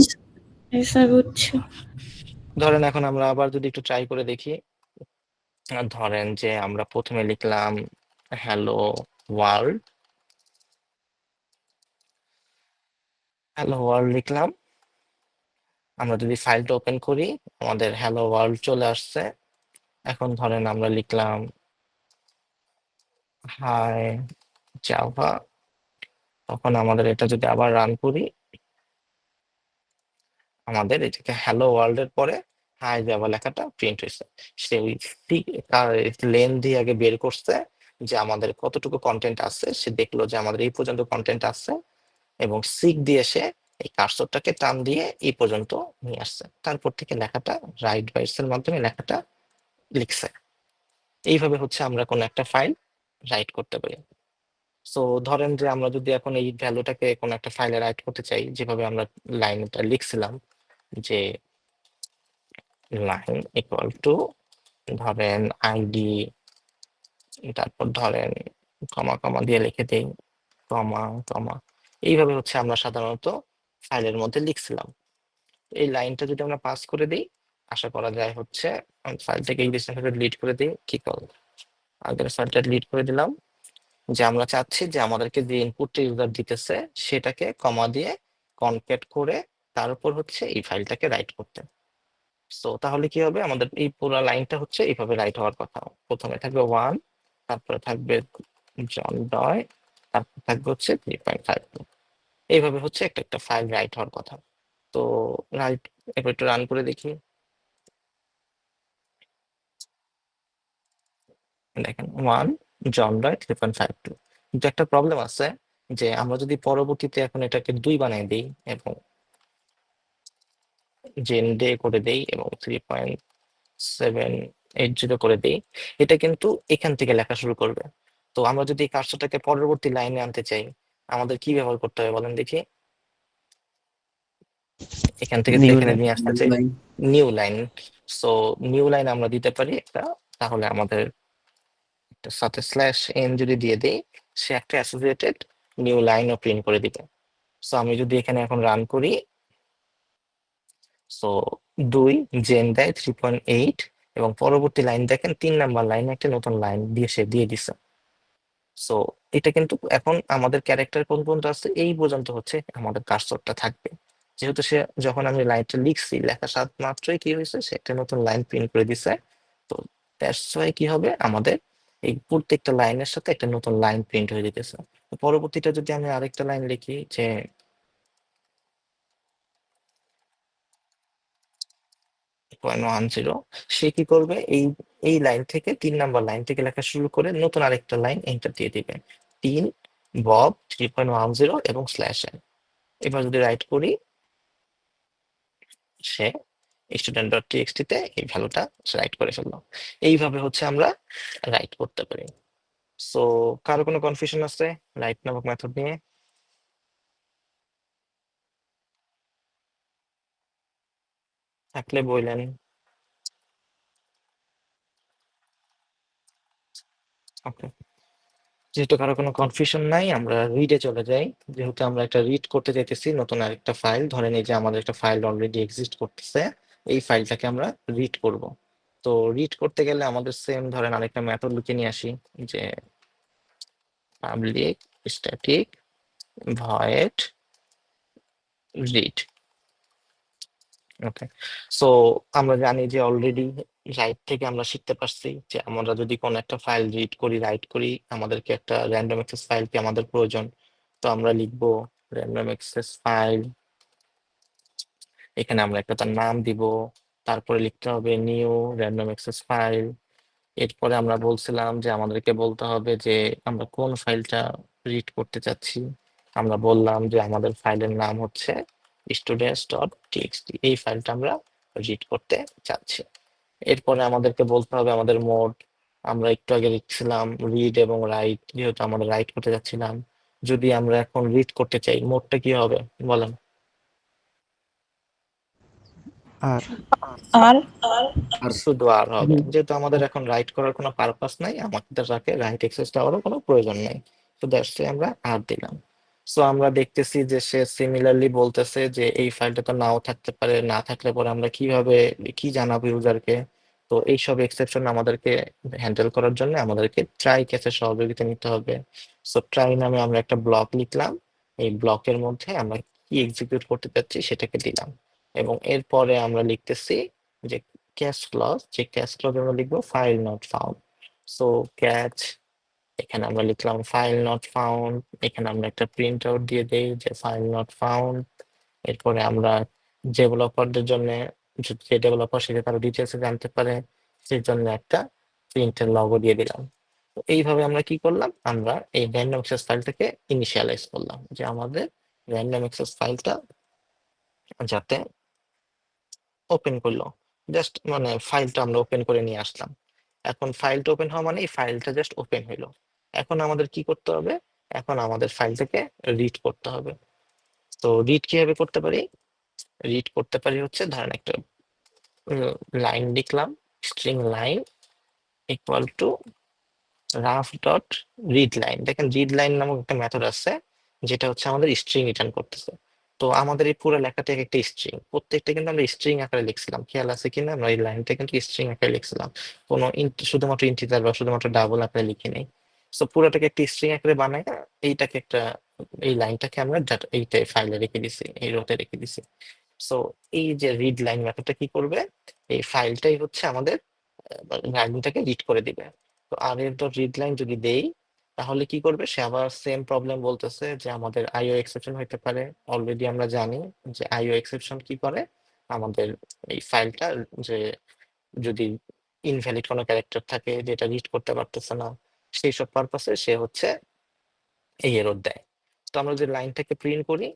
Speaker 6: স্যার বুঝছো।
Speaker 1: ধরেন এখন আমরা আবার যদি একটু ট্রাই করে দেখি, ধরেন যে আমরা প্রথমে লিখলাম হ্যালো ওয়ার্ল্ড, হ্যালো ওয়ার্ল্ড লিখলাম। আমরা যদি ফাইলটা ওপেন করি আমাদের হ্যালো ওয়ার্ল্ড চলে আসছে। এখন ধরেন আমরা লিখলাম হাই জাভা, তখন আমাদের এটা যদি আবার রান করি আমাদের এটাকে হ্যালো ওয়ার্ল্ড এর পরে হাই জাভা লেখাটা প্রিন্ট হয়েছে। সে ওই লেন দিয়ে আগে বের করছে যে আমাদের কতটুকু কন্টেন্ট আছে, সে দেখলো যে আমাদের এই পর্যন্ত কন্টেন্ট আছে এবং সিক দিয়ে সে এই কার্সরটাকে টান দিয়ে এই পর্যন্ত নিয়ে আসছে। তারপর থেকে লেখাটা রাইট বাইটস এর মাধ্যমে লেখাটা লিখছে। এইভাবে হচ্ছে আমরা কোন একটা ফাইল রাইট করতে পারি। সো ধরেন যে আমরা যদি এখন এই ভ্যালুটাকে কোন একটা ফাইলে রাইট করতে চাই, যেভাবে আমরা লাইনটা লিখছিলাম যে লাইন ইকুয়াল টু ধরেন আইডি, তারপর ধরেন কমা কমা দিয়ে লিখে দিই কমা কমা, এইভাবে হচ্ছে আমরা সাধারণত ফাইলের মধ্যে লিখছিলাম। এই লাইনটা যদি আমরা পাস করে দিই আশা করা যায় হচ্ছে ফাইলটাকে এই ডিসটেন্সটা ডিলিট করে দিই, কি করব আগের ফাইলটা ডিলিট করে দিলাম। যে আমরা চাচ্ছি যে আমাদেরকে যে ইনপুটটা ইউজার দিতেছে সেটাকে কমা দিয়ে কনক্যাট করে তার উপর হচ্ছে এই ফাইলটাকে রাইট করতে। সো তাহলে কি হবে, আমাদের এই পুরো লাইনটা হচ্ছে এইভাবে রাইট হওয়ার কথা। প্রথমে থাকবে 1, তারপরে থাকবে জন ডয়, তারপর থাকবে হচ্ছে 3.52। এইভাবে হচ্ছে একটা একটা ফাইল রাইট হওয়ার কথা। তো রাইট, এবার একটু রান করে দেখি। দেখেন 1 জন ডয় 3.52। কিন্তু একটা প্রবলেম আছে যে আমরা যদি পরবর্তীতে এখন এটাকে 2 বানাই দিই এবং জেন ডে করে দেই এবং 3.780 করে দেই, এটা কিন্তু এখান থেকে লেখা শুরু করবে। তো আমরা যদি এই কার্সরটাকে পরবর্তী লাইনে আনতে চাই আমাদের কি ব্যবহার করতে হবে বলেন দেখি। এখান থেকে তো এখানে নিয়ে আসতে চাই new line. So new line আমরা দিতে পারি একটা, তাহলে আমাদের সাথে স্ল্যাশ এন যদি দিয়ে দেই সে একটা অ্যাসোসিয়েটেড নিউ লাইনও প্রিন্ট করে দিবে। সো আমি যদি এখানে এখন রান করি, সো 2 জেন দেয় 3.8 এবং পরবর্তী লাইন দেখেন 3 নাম্বার লাইনে একটা নতুন লাইন দিয়ে সে দিয়ে দিছে। সো এটা কিন্তু এখন আমাদের ক্যারেক্টার কোন পর্যন্ত আছে এই পর্যন্ত হচ্ছে আমাদের কার্সরটা থাকবে। যেহেতু সে যখন আমি লাইনটা লিখছি লেখা সাথ মাত্রই কি হয়েছে, সে একটা নতুন লাইন প্রিন্ট করে দিছে। তো দ্যাটস ওয়াই কি হবে, আমাদের এই প্রত্যেকটা লাইনের সাথে একটা নতুন লাইন প্রিন্ট হয়ে যেতেছে। তো পরবর্তীটা যদি আমি আরেকটা লাইন লিখি যে 0.10, সে কি করবে, এই এই লাইন থেকে 3 নাম্বার লাইন থেকে লেখা শুরু করে নতুন আরেকটা লাইন এন্টার দিয়ে দিবে 3 বব 3.10 এবং স্ল্যাশ এন। এবার যদি রাইট করি, সে স্টুডেন্ট ডট টিএক্সটি তে এই ভ্যালুটা রাইট করে ফেললো। এইভাবে হচ্ছে আমরা রাইট করতে পারি। সো কারো কোনো কনফিউশন আছে রাইট নামক মেথড নিয়ে? থাকলে বললেন। ওকে, যেহেতু কারো কোনো কনফিউশন নাই, আমরা রিডে চলে যাই। যেহেতু আমরা একটা রিড করতে চাইতেছি নতুন আরেকটা ফাইল, ধরেন এই যে আমাদের একটা ফাইল অলরেডি এক্সিস্ট করতেছে, এই ফাইলটাকে আমরা রিড করব। তো রিড করতে গেলে আমাদের সেম ধরেন আরেকটা মেথড লিখে নিয়ে আসি যে পাবলিক স্ট্যাটিক ভয়েড রিড। ওকে, সো আমরা জানি যে অলরেডি রাইট থেকে আমরা শিখতে পারছি যে আমরা যদি কোনো একটা ফাইল রিড করি, রাইট করি, আমাদেরকে একটা র্যান্ডম অ্যাক্সেস ফাইলকে আমাদের প্রয়োজন। তো আমরা লিখবো র্যান্ডম অ্যাক্সেস ফাইল, এখানে আমরা একটা তার নাম দিব, তারপরে লিখতে হবে নিউ র্যান্ডম অ্যাক্সেস ফাইল। এরপরে আমরা বলছিলাম যে আমাদেরকে বলতে হবে যে আমরা কোন ফাইলটা রিড করতে চাচ্ছি। আমরা বললাম যে আমাদের ফাইলের নাম হচ্ছে স্টুডেন্টস ডট টিএক্সটি, এই ফাইলটা আমরা রিড করতে চাচ্ছি। এরপরে আমাদেরকে বলতে হবে আমাদের মোড, আমরা একটু আগে লিখছিলাম রিড এবং রাইট, যেহেতু আমরা রাইট করতে যাচ্ছিলাম। যদি আমরা এখন রিড করতে চাই, মোডটা কি হবে বলেন?
Speaker 3: আর
Speaker 6: আর
Speaker 2: আর
Speaker 1: শুধু আর হবে, যেহেতু আমাদের এখন রাইট করার কোনো পারপাস নাই, আমাদের তাকে রাইট অ্যাক্সেস দেওয়ারও কোনো প্রয়োজন নেই। তো দ্যাটস আমরা আর দিলাম। সো আমরা দেখতেছি যে সে সিমিলারলি বলতেছে যে এই ফাইলটা তো নাও থাকতে পারে, না থাকলে পরে আমরা কিভাবে কি জানাবো ইউজারকে। তো এইসব এক্সেপশন আমাদেরকে হ্যান্ডেল করার জন্য আমাদেরকে ট্রাই কেসের সহযোগিতা নিতে হবে। সো ট্রাই নামে আমরা একটা ব্লক লিখলাম, এই ব্লকের মধ্যে আমরা কি এক্সিকিউট করতে চাচ্ছি সেটাকে দিলাম, এবং এরপরে আমরা লিখতেছি যে ক্যাচ ক্লজ, যে ক্যাচ ক্লজ আমরা লিখবো file not found. So catch, এখানে আমরা লিখলাম ফাইল নট ফাউন্ড, এখানে আমরা একটা প্রিন্ট আউট দিয়ে দেই যে ফাইল নট ফাউন্ড। এরপরে আমরা ডেভেলপারদের জন্য, যে ডেভেলপার সেটা তারা ডিটেলস জানতে পারে, সেই জন্য একটা প্রিন্টের লগো দিয়ে দিলাম। তো এইভাবে আমরা কি করলাম, আমরা এই র্যান্ডম অ্যাক্সেস ফাইলটাকে ইনিশিয়ালাইজ করলাম, যে আমাদের র্যান্ডম অ্যাক্সেস ফাইলটা যাতে ওপেন করলো, জাস্ট মানে ফাইলটা আমরা ওপেন করে নিয়ে আসলাম। এখন ফাইলটা ওপেন হওয়া মানে এই ফাইলটা জাস্ট ওপেন হইলো। এখন আমাদের কি করতে হবে, এখন আমাদের ফাইলটাকে রিড করতে হবে। তো রিড কিভাবে করতে পারি, রিড করতে পারি হচ্ছে ধরেন একটা লাইন লিখলাম, string line equal to rough dot read line. দেখেন রিড লাইন নামক একটা মেথড আছে যেটা হচ্ছে আমাদের স্ট্রিং রিটার্ন করতেছে। তো আমাদের এই পুরো লেখাটা একটা স্ট্রিং, প্রত্যেকটা কিন্তু আমরা স্ট্রিং আকারে লিখছিলাম, খেয়াল আছে কিনা, আমরা এই লাইনটা কিন্তু স্ট্রিং আকারে লিখছিলাম, কোনো শুধুমাত্র ইন্টিজার বা শুধুমাত্র ডাবল আকারে লিখি নাই। সো পুরোটাকে একটা স্ট্রিং আকারে বানাই, এইটাকে একটা, এই লাইনটাকে আমরা এইটা ফাইলে রেখে দিছি, এই রোতে রেখে দিছি। সো এই যে রিড লাইন মেথডটা কি করবে, এই ফাইলটাই হচ্ছে আমাদের লাইনটাকে রিড করে দিবে। তো আর এর ডট রিড লাইন যদি দেই, তাহলে কি করবে, সে আবার সেম প্রবলেম বলতেছে যে আমাদের আইও এক্সেপশন হইতে পারে। অলরেডি আমরা জানি যে আইও এক্সেপশন কি করে, আমাদের এই ফাইলটা যে যদি ইনভ্যালিড কোনো ক্যারেক্টার থাকে যেটা রিড করতে পারতেছে না, সেই সব পারপাসে সে হচ্ছে এই এরর দেয়। তো আমরা যদি লাইনটাকে প্রিন্ট করি,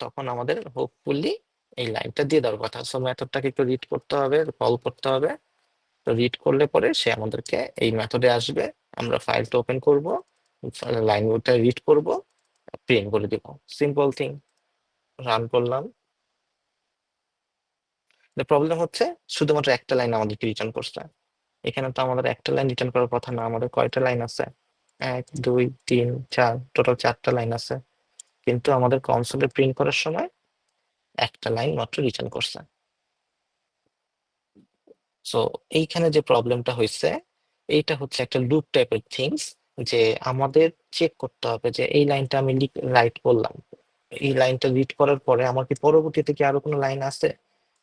Speaker 1: তখন আমাদের হোপফুলি এই লাইনটা দিয়ে দেওয়ার কথা। সো মেথডটাকে একটু রিড করতে হবে, কল করতে হবে। তো রিড করলে পরে সে আমাদেরকে এই মেথডে আসবে, আমরা ফাইলটা ওপেন করব, লাইনটা রিড করব, প্রিন্ট করে দিব, সিম্পল থিং। রান করলাম। প্রবলেম হচ্ছে শুধুমাত্র একটা লাইন আমাদেরকে রিটার্ন করছে। এখানে তো আমাদের একটা লাইন রিটার্ন করার কথা না, আমাদের কয়টা লাইন আছে, 1 2 3 4, টোটাল 4টা লাইন আছে, কিন্তু আমাদের কনসোলে প্রিন্ট করার সময় একটা লাইন মাত্র রিটার্ন করছে। সো এইখানে যে প্রবলেমটা হয়েছে, এইটা হচ্ছে একটা লুপ টাইপের থিংস, যে আমাদের চেক করতে হবে যে এই লাইনটা আমি রাইট করলাম, এই লাইনটা রিড করার পরে আমার কি পরবর্তীতে কি আরো কোনো লাইন আছে,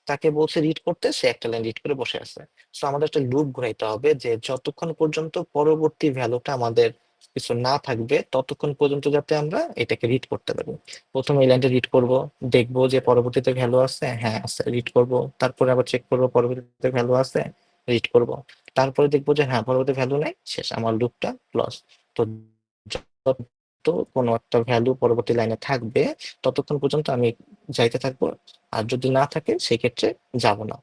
Speaker 1: তাকে বলছে রিড করতে, সে একটা লাইন রিড করে বসে আছে। তো আমাদের একটা লুপ ঘুরাইতে হবে যে যতক্ষণ পর্যন্ত পরবর্তী ভ্যালুটা আমাদের কিছু না থাকবে ততক্ষণ পর্যন্ত যাতে আমরা এটাকে রিড করতে পারি। প্রথমে এই লাইনটা রিড করব, দেখবো যে পরবর্তীতে ভ্যালু আছে, হ্যাঁ আছে, রিড করব। তারপরে আবার চেক করবো পরবর্তীতে ভ্যালু আছে, রিড করব। তারপরে দেখবো যে হ্যাঁ পরবর্তী ভ্যালু নেই, শেষ, আমার লুপটা ক্লোজ। তো যত কোনো একটা ভ্যালু পরবর্তী লাইনে থাকবে ততক্ষণ পর্যন্ত আমি যাইতে থাকবো, আর যদি না থাকে সেক্ষেত্রে যাব না।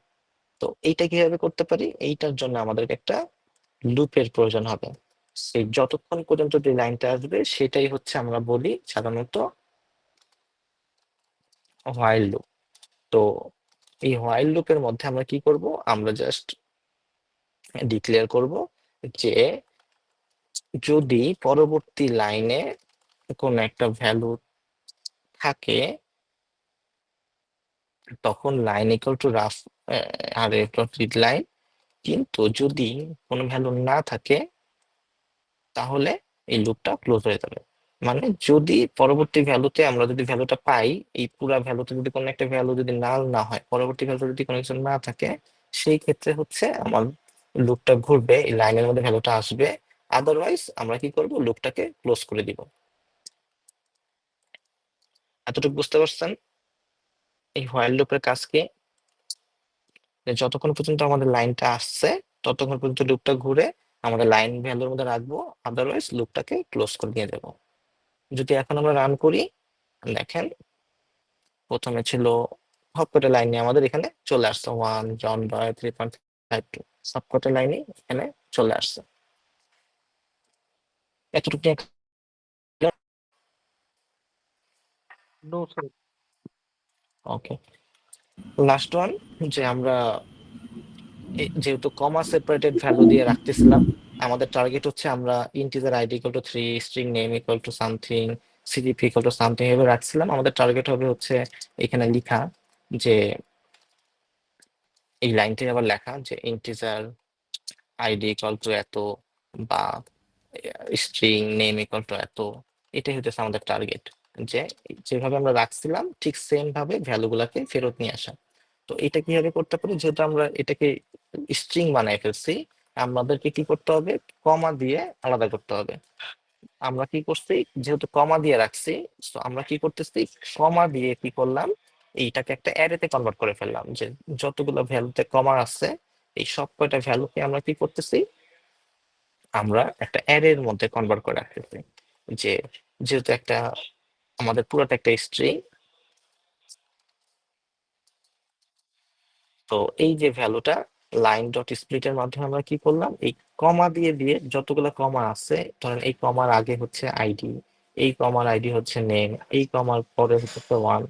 Speaker 1: তো এইটা কিভাবে করতে পারি? এইটার জন্য আমাদেরকে একটা লুপের প্রয়োজন হবে। সেই যতক্ষণ পর্যন্ত যে লাইনটা আসবে সেটাই হচ্ছে আমরা বলি সাধারণত হোয়াইল লুপ। তো এই হোয়াইল লুপের মধ্যে আমরা কি করব, আমরা জাস্ট ডিক্লেয়ার করব যে যদি পরবর্তী লাইনে কোন একটা ভ্যালু থাকে তখন লাইন ইকুয়াল টু রাফ আর রিড লাইন, কিন্তু যদি কোনো ভ্যালু না থাকে তাহলে এই লুপটা ক্লোজ হয়ে যাবে। মানে যদি পরবর্তী ভ্যালুতে আমরা যদি ভ্যালুটা পাই, এই পুরা ভ্যালুতে যদি কোনো একটা ভ্যালু যদি নাল না হয়, পরবর্তী ভ্যালুতে যদি কোনো কিছু না থাকে, সেই ক্ষেত্রে হচ্ছে আমার লুপটা ঘুরবে, এই লাইনের মধ্যে ভ্যালুটা আসবে। আদারওয়াইজ আমরা কি করব, লুপটাকে ক্লোজ করে দিব। এতটুকু বুঝতে পারছেন এই হোয়াইল লুপের কাজ কি? যে যতক্ষণ পর্যন্ত আমাদের লাইনটা আসছে ততক্ষণ পর্যন্ত লুপটা ঘুরে আমাদের লাইন ভ্যালুর মধ্যে রাখবো, আদারওয়াইজ লুপটাকে ক্লোজ করে দিয়ে দেবো। যদি এখন আমরা রান করি, দেখেন প্রথমে ছিল সবকটা লাইন নিয়ে আমাদের এখানে চলে আসছে 1 জন ডয় 3.52, সবকটা লাইনে এখানে চলে আসছে। এতটুকু
Speaker 5: নো স্যার।
Speaker 1: ওকে। লাস্ট ওয়ান, যে আমরা যেহেতু কমা সেপারেটেড ভ্যালু দিয়ে রাখতেছিলাম, আমাদের টার্গেট হচ্ছে আমরা integer ID equal to 3, string name equal to something, CGPA equal to something এভাবে রাখছিলাম। আমাদের টার্গেট হবে হচ্ছে এখানে লেখা যে এই লাইনটি আবার লেখা যে ইন্টিজার আইডি ইকুয়াল টু এত বা স্ট্রিং নেম ইকুয়াল টু এত। এটাই হচ্ছে আমাদের টার্গেট, যে যেভাবে আমরা রাখছিলাম ঠিক সেম ভাবে ভ্যালু গুলাকে ফেরত নিয়ে আসা। তো এটা কিভাবে করতে পারি, যেহেতু আমরা এটাকে স্ট্রিং বানাই ফেলছি, আমাদেরকে কি করতে হবে, কমা দিয়ে আলাদা করতে হবে। আমরা কি করছি, যেহেতু কমা দিয়ে রাখছি, তো আমরা কি করতেছি, কমা দিয়ে কি করলাম, এইটাকে একটা অ্যারেতে কনভার্ট করে ফেললাম, যে যতগুলো ভ্যালুতে কমা আছে এই সব কয়টা ভ্যালুকে আমরা কি করতেছি, আমরা একটা অ্যারের মধ্যে কনভার্ট করে রাখতেছি। যে যেহেতু একটা আমাদের পুরোটা একটা স্ট্রিং, তো এই যে ভ্যালুটা লাইন ডট স্প্লিটের মাধ্যমে আমরা কি করলাম, এই কমা দিয়ে দিয়ে যতগুলো কমা আছে, ধরেন এই কমার আগে হচ্ছে আইডি, এই কমার আইডি হচ্ছে নেম, এই কমার পরে হচ্ছে 1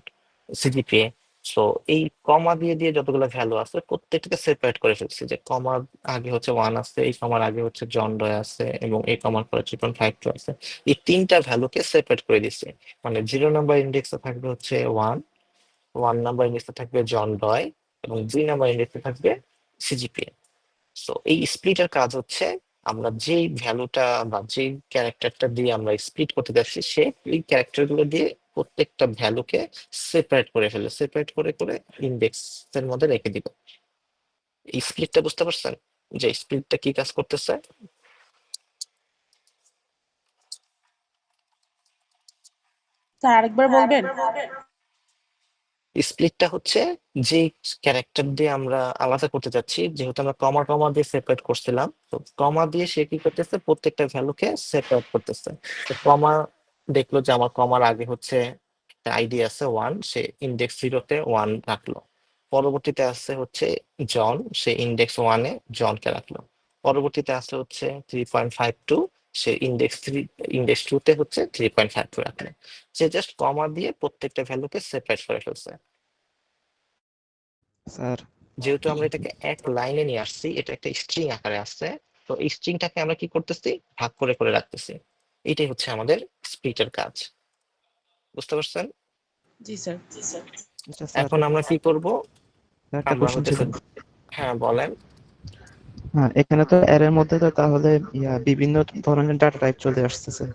Speaker 1: সিজিপিএ। সো এই কমা দিয়ে দিয়ে যতগুলো ভ্যালু আছে প্রত্যেকটাকে সেপারেট করে ফেলছি, যে কমার আগে হচ্ছে 1 আছে, এই কমার আগে হচ্ছে জন ডয় আছে, এবং এই কমার পরে 3.52 আছে। এই তিনটা ভ্যালুকে সেপারেট করে দিচ্ছি। মানে 0 নাম্বার ইন্ডেক্সে থাকবে হচ্ছে 1 নাম্বার ইন্ডেক্সে থাকবে জন ডয়, এবং 2 নাম্বার ইন্ডেক্সে থাকবে সিজিপিএ। সো এই স্প্লিটের কাজ হচ্ছে আমরা যেই ভ্যালুটা বা যেই ক্যারেক্টারটা দিয়ে আমরা স্প্লিট করতে যাচ্ছি, সে এই ক্যারেক্টার গুলো দিয়ে প্রত্যেকটা ভ্যালুকে সেপারেট করে ফেলে, সেপারেট করে করে ইন্ডেক্সের মধ্যে রেখে দিব। এই স্প্লিটটা বুঝতে পারছেন, যে স্প্লিটটা কি কাজ করতেছে?
Speaker 8: স্যার আরেকবার বলবেন?
Speaker 1: স্প্লিটটা হচ্ছে যে ক্যারেক্টার দিয়ে আমরা আলাদা করতে যাচ্ছি, যেহেতু আমরা কমা কমা দিয়ে সেপারেট করছিলাম, তো কমা দিয়ে সে কি করতেছে, প্রত্যেকটা ভ্যালুকে সেপারেট করতেছে। তো কমা দেখলো যে আমার কমার আগে হচ্ছে আইডি আছে 1, সে ইন্ডেক্স 0-তে 1 রাখলো। পরবর্তীতে আসছে হচ্ছে জন, সে ইন্ডেক্স 1-এ জনকে রাখলো। পরবর্তীতে আসছে হচ্ছে 3.52, সে ইন্ডেক্স 2-তে হচ্ছে 3.52 রাখলো। সে জাস্ট কমা দিয়ে প্রত্যেকটা ভ্যালুকে সেপারেট করে ফেলছে।
Speaker 9: স্যার
Speaker 1: যেহেতু আমরা এটাকে এক লাইনে নিয়ে আসছি, এটা একটা স্ট্রিং আকারে আসছে, তো এই স্ট্রিংটাকে আমরা কি করতেছি, ভাগ করে করে রাখতেছি। এটাই হচ্ছে আমাদের স্প্লিটের কাজ। বুঝতে পারছেন?
Speaker 8: জি স্যার।
Speaker 9: আচ্ছা স্যার,
Speaker 1: এখন আমরা কি করব,
Speaker 9: একটা
Speaker 1: আমরা
Speaker 9: কোশ্চেন ছিল।
Speaker 1: হচ্ছে, হ্যাঁ বলেন।
Speaker 9: হ্যাঁ, এখানে তো এর মধ্যে তো তাহলে বিভিন্ন ধরনের ডাটা টাইপ চলে আসতেছে।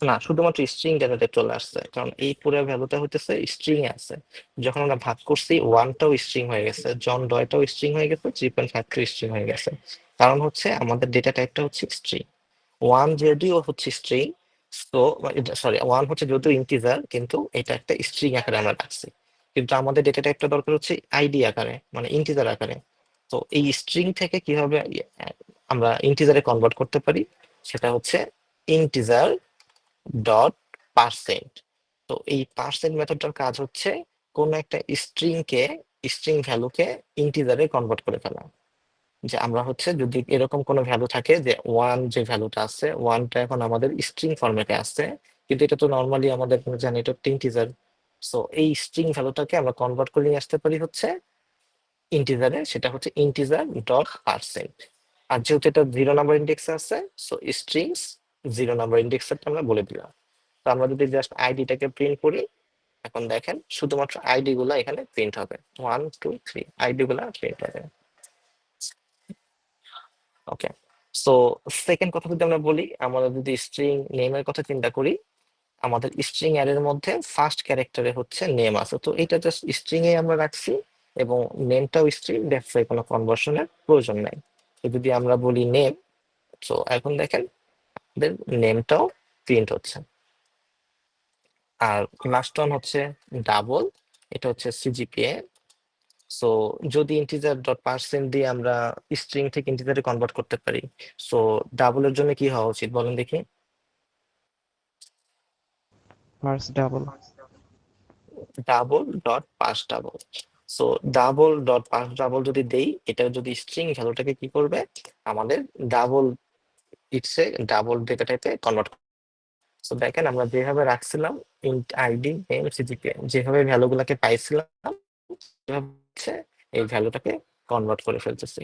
Speaker 1: না, শুধুমাত্র স্ট্রিং ডেটাতে চলে আসছে, কারণ এই পুরো ভ্যালুটা হইতেছে স্ট্রিং এ আছে। যখন আমরা ভাগ করছি, ওয়ানটাও স্ট্রিং হয়ে গেছে, জন ডয়টাও স্ট্রিং হয়ে গেছে, 3.5 স্ট্রিং হয়ে গেছে। কারণ হচ্ছে আমাদের ডেটা টাইপটা হচ্ছে স্ট্রিং। ওয়ান যদিও হচ্ছে স্ট্রিং, তো সরি, ওয়ান হচ্ছে যদিও ইন্টিজার, কিন্তু এটা একটা স্ট্রিং আকারে আমরা রাখছি। কিন্তু আমাদের ডেটা টাইপটা দরকার হচ্ছে আইডি আকারে, মানে ইন্টিজার আকারে। তো এই স্ট্রিং থেকে কিভাবে আমরা ইন্টিজারে কনভার্ট করতে পারি, সেটা হচ্ছে ইন্টিজার ডট পার্সেন্ট। তো এই পার্সেন্ট মেথডটার কাজ হচ্ছে কোন একটা স্ট্রিং ভ্যালুকে ইন্টিজারে কনভার্ট করে ফেলা। যে আমরা হচ্ছে যদি এরকম কোনো ভ্যালু থাকে, যে ওয়ান যে ভ্যালুটা আছে, ওয়ানটা এখন আমাদের স্ট্রিং ফরম্যাটে আছে, কিন্তু এটা তো নর্মালি আমাদের জানি এটা ইন্টিজার। সো এই স্ট্রিং ভ্যালুটাকে আমরা কনভার্ট করে নিয়ে আসতে পারি হচ্ছে ইন্টিজারে, সেটা হচ্ছে ইন্টিজার ডট পার্সেন্ট। আর যেহেতু এটা 0 নাম্বার ইন্ডেক্স আছে, সো স্ট্রিংস 0 নাম্বার ইন্ডেক্সটা আমরা বলে দিলাম। তো আমরা যদি জাস্ট আইডিটাকে প্রিন্ট করি, এখন দেখেন শুধুমাত্র আইডি গুলা এখানে প্রিন্ট হবে, 1 2 3 আইডি গুলা প্রিন্ট হবে। ওকে, সো সেকেন্ড কথা যদি আমরা বলি, আমরা যদি স্ট্রিং নেমের কথা চিন্তা করি, আমাদের স্ট্রিং অ্যারের মধ্যে ফার্স্ট ক্যারেক্টারে হচ্ছে নেম আছে, তো এটা জাস্ট স্ট্রিং এ আমরা রাখছি এবং নেমটাও স্ট্রিং, দ্যাটস ওয়াই কোনো কনভার্সনের প্রয়োজন নাই। তো যদি আমরা বলি নেম, তো এখন দেখেন আমাদের নেমটাও প্রিন্ট হচ্ছে। আর লাস্ট ওয়ান হচ্ছে ডাবল, এটা হচ্ছে সিজিপিএ। সো যদি ইন্টিজার ডট পার্সেন্ট দিয়ে আমরা স্ট্রিং থেকে ইন্টিজারে কনভার্ট করতে পারি, সো ডাবলের জন্য কি হওয়া উচিত বলেন দেখি?
Speaker 9: Parse double.
Speaker 1: Double dot parse double. So double dot parse double যদি দেই, এটা যদি স্ট্রিং ভ্যালুটাকে কি করবে, আমাদের ডাবল ইটসে ডাবল ডেটা টাইপে কনভার্ট। সো দেখেন আমরা যেভাবে রাখছিলাম ইন্ট আইডি নেম সিজিপিএ, যেভাবে ভ্যালু গুলাকে পাইছিলাম, সেভাবে হচ্ছে এই ভ্যালুটাকে কনভার্ট করে ফেলতেছি,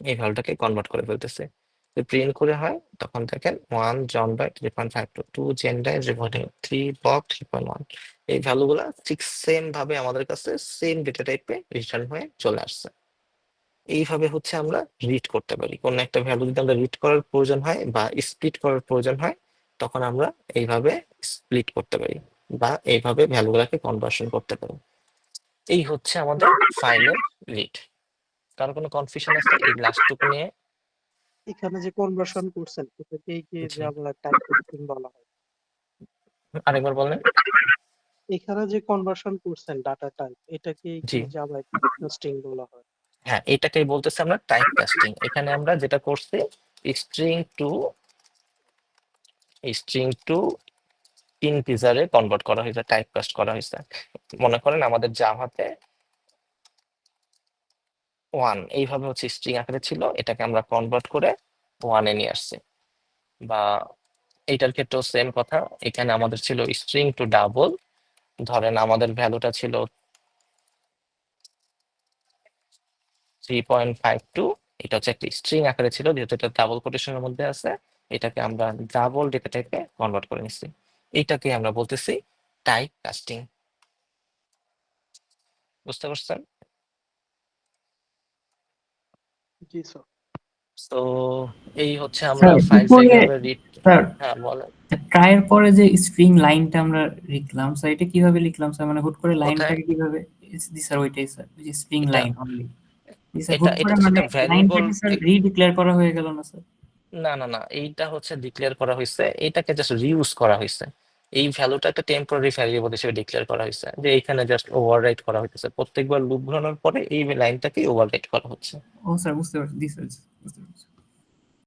Speaker 1: এই ভ্যালুটাকে কনভার্ট করে ফেলতেছে। যদি প্রিন্ট করে হয়, তখন দেখেন 1 জন বাই 3.52, 2 জেন বাই 3 বক 3.1, এই ভ্যালুগুলা ঠিক সেম ভাবে আমাদের কাছে সেম ডেটা টাইপে রিটার্ন হয়ে চলে আসছে। এইভাবে হচ্ছে আমরা রিড করতে পারি কোন একটা ভ্যালু। যদি আমরা রিড করার প্রয়োজন হয় বা স্প্লিট করার প্রয়োজন হয়, তখন আমরা এইভাবে স্প্লিট করতে পারি বা এইভাবে ভ্যালুগুলাকে কনভার্সন করতে পারি। এই হচ্ছে আমাদের ফাইলের রিড। কারো কোনো কনফিউশন আছে এই লাস্টটুকু নিয়ে?
Speaker 3: এখানে যে কনভার্সন করছেন এটাকে কি
Speaker 1: জি।
Speaker 3: জাভা টাইপ কাস্টিং বলা হয়?
Speaker 1: আরেকবার বলেন।
Speaker 3: এখানে যে কনভার্সন করছেন ডাটা টাইপ এটাকে কি
Speaker 1: জি।
Speaker 3: জাভা কাস্টিং বলা হয়?
Speaker 1: হ্যাঁ, এটাকেই বলতেছি আমরা টাইপ কাস্টিং। এখানে আমরা যেটা করছি স্ট্রিং টু ইন্টিজারে কনভার্ট করা হয়েছে, টাইপ কাস্ট করা হয়েছে। মনে করেন আমাদের জাভাতে 1 এইভাবে হচ্ছে স্ট্রিং আকারে ছিল, এটাকে আমরা কনভার্ট করে 1 এ নিয়ে আসছি। বা এইটার ক্ষেত্রেও সেম কথা, এখানে আমাদের ছিল স্ট্রিং টু ডাবল, ধরেন আমাদের ভ্যালুটা ছিল 3.52, এটা হচ্ছে একটা স্ট্রিং আকারে ছিল, যেহেতু এটা ডাবল কোটেশনের মধ্যে আছে, এটাকে আমরা ডাবল ডেটা টাইপে কনভার্ট করে নিচ্ছি। এইটাকে আমরা বলতেছি টাইপ কাস্টিং। বুঝতে পারছেন?
Speaker 3: জি স্যার।
Speaker 1: তো এই হচ্ছে আমরা
Speaker 7: স্যার
Speaker 1: ফাইল
Speaker 7: উপরে
Speaker 1: কিভাবে রিড।
Speaker 7: স্যার
Speaker 1: হ্যাঁ বলেন।
Speaker 7: ট্রাইয়ের পরে যে স্ট্রিং লাইনটা আমরা লিখলাম স্যার, এটা কিভাবে লিখলাম স্যার? মানে হুট করে
Speaker 1: কোথায়?
Speaker 7: লাইনটাকে কিভাবে? জি স্যার, ওইটাই স্যার, ওই যে স্ট্রিং
Speaker 1: এটা
Speaker 7: লাইন অনলি। জি স্যার,
Speaker 1: এটা
Speaker 7: হুট
Speaker 1: এটা
Speaker 7: করে
Speaker 1: হচ্ছে
Speaker 7: মানে
Speaker 1: একটা ভ্যারিয়েবল।
Speaker 7: লাইনটাকে স্যার রিডিক্লেয়ার করা হয়ে গেল না স্যার?
Speaker 1: না না না, এইটা হচ্ছে ডিক্লেয়ার করা হয়েছে, এটাকে জাস্ট রিউজ করা হয়েছে। এই ভ্যালুটা একটা টেম্পোরারি ভ্যারিয়েবল হিসেবে ডিক্লেয়ার করা হয়েছে, যে এইখানে জাস্ট ওভাররাইট করা হইতেছে, প্রত্যেকবার লুপ ঘোরানোর পরে এই লাইনটাকে ওভাররাইট করা হচ্ছে।
Speaker 7: ও স্যার বুঝতে পারছি, জি স্যার বুঝতে পারছি।